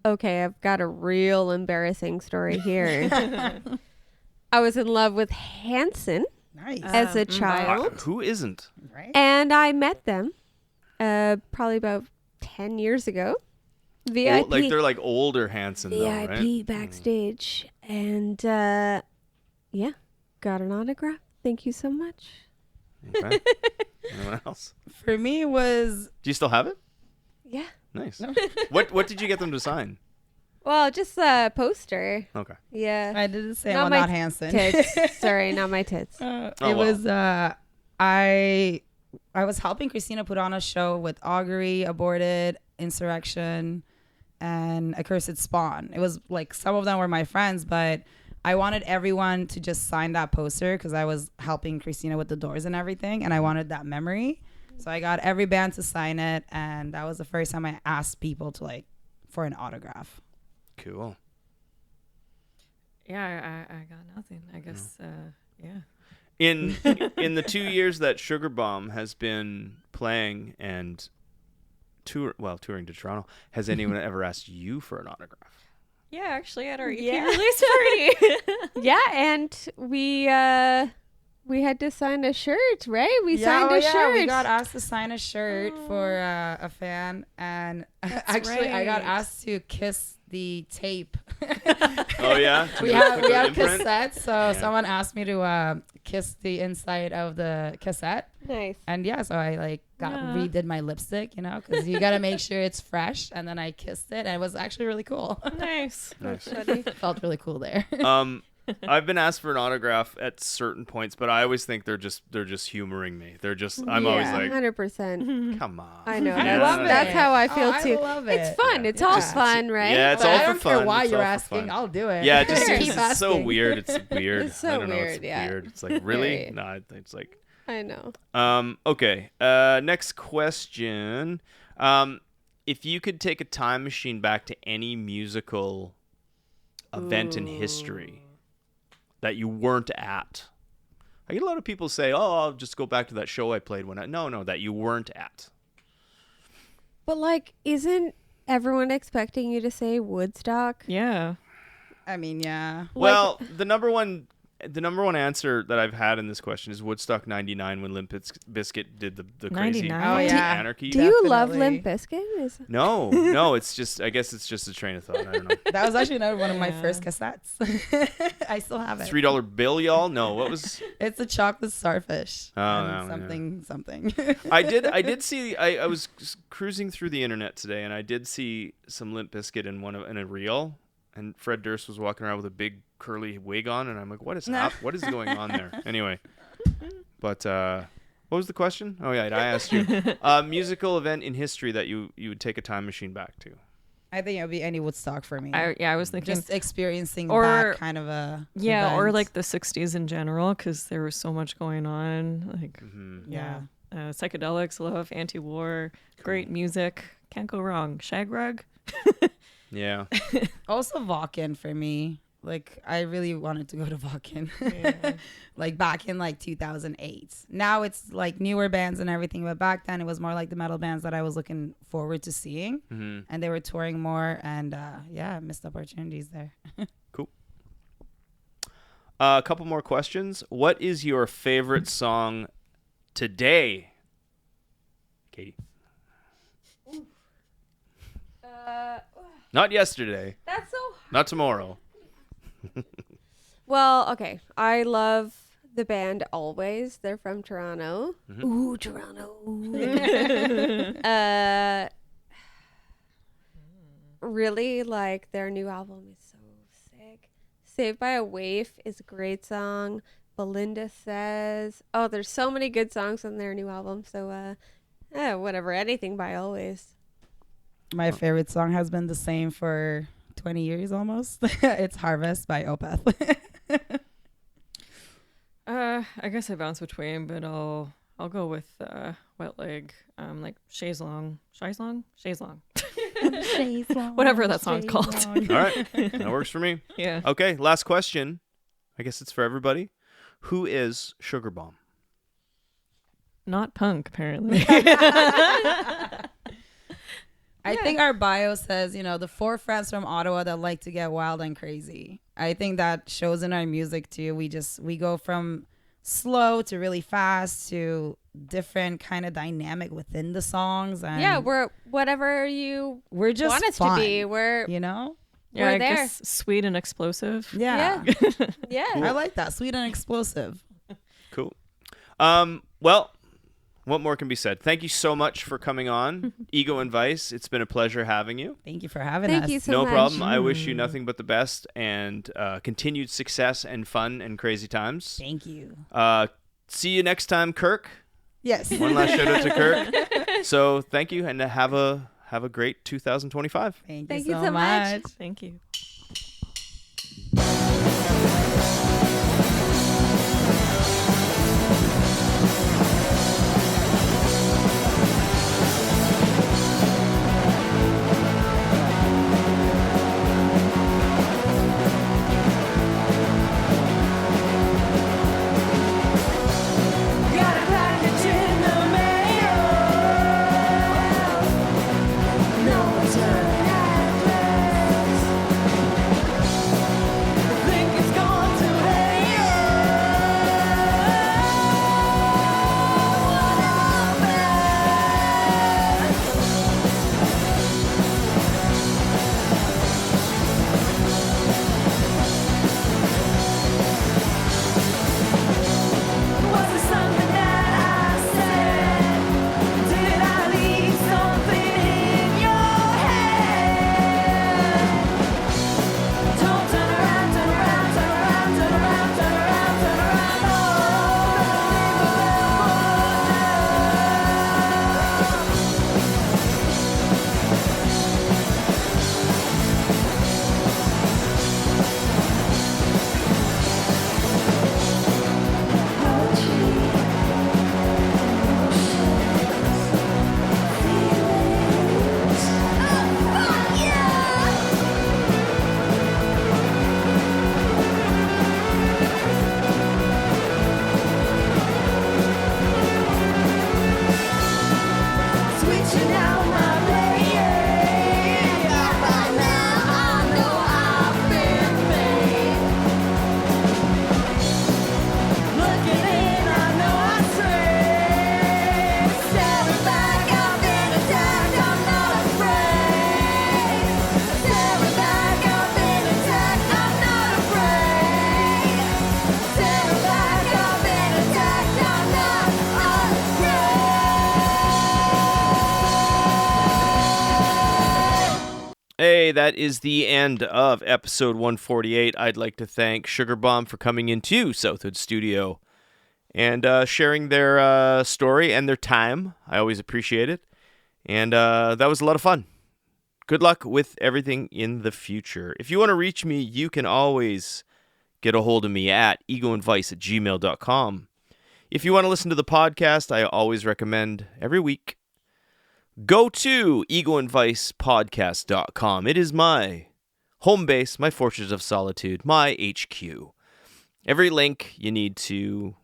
Okay, I've got a real embarrassing story here. I was in love with Hanson
Nice.
as a child,
Who isn't?
Right?
and I met them probably about 10 years ago. VIP,
Like they're like older Hanson, though,
VIP
right?
backstage, and yeah, got an autograph. Thank you so much.
Okay. Anyone else?
For me, it was
Do you still have it?
Yeah.
Nice. What did you get them to sign?
Well, just a poster.
Okay.
Yeah.
I did the same
Not
one,
my
not Hanson.
Tits. Sorry, not my tits.
Oh,
It
wow.
was I was helping Christina put on a show with Augury, Aborted, Insurrection, and Accursed Spawn. It was like some of them were my friends, but I wanted everyone to just sign that poster because I was helping Christina with the doors and everything, and I wanted that memory. So I got every band to sign it, and that was the first time I asked people to for an autograph.
Cool.
Yeah, I got nothing. I guess, yeah.
In the 2 years that Sugar Bomb has been playing and touring to Toronto, has anyone ever asked you for an autograph?
Yeah, actually at our EP
Yeah.
release party.
Yeah, and we had to sign a shirt, right? We signed a shirt.
We got asked to sign a shirt for a fan, and actually I got
right.
asked to kiss the tape.
Oh yeah.
we have
imprint?
cassettes, so someone asked me to kiss the inside of the cassette,
Nice.
and so I redid my lipstick, because you gotta make sure it's fresh, and then I kissed it, and it was actually really cool.
Nice.
Nice.
Felt really cool there.
I've been asked for an autograph at certain points, but I always think they're just humoring me. I'm always like,
100%.
come on.
I know.
Yeah,
love
That's
it.
how I feel
I
too.
love
It's
it.
fun. It's all fun, right?
Yeah, it's
But
all
I
for
don't care
fun.
why
It's
you're
all for
asking.
fun.
I'll do it.
Yeah, it just
Sure.
seems
Keep
it's so
asking.
weird. It's weird.
It's so
I don't know.
weird,
It's
yeah.
weird. It's like, really?
Right.
No, it's like.
I know.
Okay. Next question. If you could take a time machine back to any musical event in history that you weren't at, I get a lot of people say, "Oh, I'll just go back to that show I played when I." No, that you weren't at.
But isn't everyone expecting you to say Woodstock?
Yeah.
I mean, yeah.
Well, the number one answer that I've had in this question is Woodstock '99 when Limp Bizkit did the crazy
99?
Oh, yeah.
anarchy.
Do you love
Definitely.
Limp Bizkit?
No, it's just I guess it's just a train of thought. I don't know.
That was actually another one of my first cassettes. I still have it.
$3 bill, y'all? No, what was?
It's a chocolate starfish.
Oh,
and
no,
something.
I did see. I was cruising through the internet today, and I did see some Limp Bizkit in a reel, and Fred Durst was walking around with a big curly wig on, and I'm like, what is going on there? Anyway, but what was the question? Oh yeah, I asked you. Musical event in history that you would take a time machine back to.
I think it would be any Woodstock for me.
I was thinking.
Just experiencing
Or-
that kind of a
Yeah, or
event.
like the 60s in general, because there was so much going on. Like,
Yeah.
psychedelics, love, anti-war, great music. Can't go wrong. Shag Rug.
Yeah.
Also Vakken for me. Like I really wanted to go to Vakken. Like back in 2008. Now it's like newer bands and everything, but back then it was more like the metal bands that I was looking forward to seeing. And they were touring more, and missed opportunities there.
Cool. A couple more questions. What is your favorite song today, Katie? Not yesterday.
That's so.
Not tomorrow.
Well, okay. I love the band Always. They're from Toronto. Ooh, Toronto. Really, like, their new album is so sick. Saved by a Waif is a great song. Belinda Says. Oh, there's so many good songs on their new album. So, whatever. Anything by Always.
My favorite song has been the same for 20 years almost. It's Harvest by Opeth.
I guess I bounce between, but I'll go with Wet Leg, like Shays Long. Whatever that song's called.
All right. That works for me.
Yeah.
Okay, last question. I guess it's for everybody. Who is Sugar Bomb?
Not punk, apparently.
I think our bio says, the 4 friends from Ottawa that like to get wild and crazy. I think that shows in our music too. We go from slow to really fast to different kind of dynamic within the songs. And
we're whatever you
we're just
want us
fun,
to be. We're
Yeah,
we're
I
there.
guess sweet and explosive.
Yeah.
Yeah.
I like that. Sweet and explosive.
Cool. Well, what more can be said? Thank you so much for coming on, Ego and Vice. It's been a pleasure having you.
Thank you for having
Thank
us.
you so
No
much.
problem. I wish you nothing but the best and continued success and fun and crazy times.
Thank you.
See you next time, Kirk.
Yes.
One last shout out to Kirk. So thank you and have a great 2025.
Thank you so much.
Thank you.
Got a package in the mail. No return address. Think it's gone to was it something that I said? Did I leave something in your head? Don't turn around, turn around, turn around, turn around, turn around, turn around. Oh, switching out my lane. By now I know I've been made. Looking in, I know I strayed. Staring back, I've been attacked. I'm not afraid. Staring back, I've been attacked. I'm not afraid. Staring back, I've been attacked. I'm not afraid.
Hey, that is the end of episode 148. I'd like to thank Sugar Bomb for coming into Southwood Studio and sharing their story and their time. I always appreciate it. And that was a lot of fun. Good luck with everything in the future. If you want to reach me, you can always get a hold of me at egoandvice@gmail.com. If you want to listen to the podcast, I always recommend every week go to egoandvicepodcast.com. It is my home base, my fortress of solitude, my HQ. Every link you need to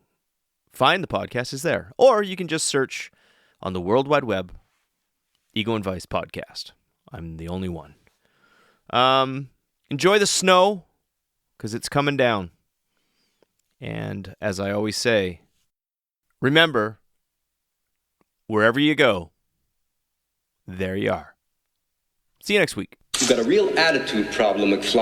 find the podcast is there. Or you can just search on the World Wide Web, Ego and Vice Podcast. I'm the only one. Enjoy the snow, because it's coming down. And as I always say, remember, wherever you go, there you are. See you next week.
You've got a real attitude problem, McFly.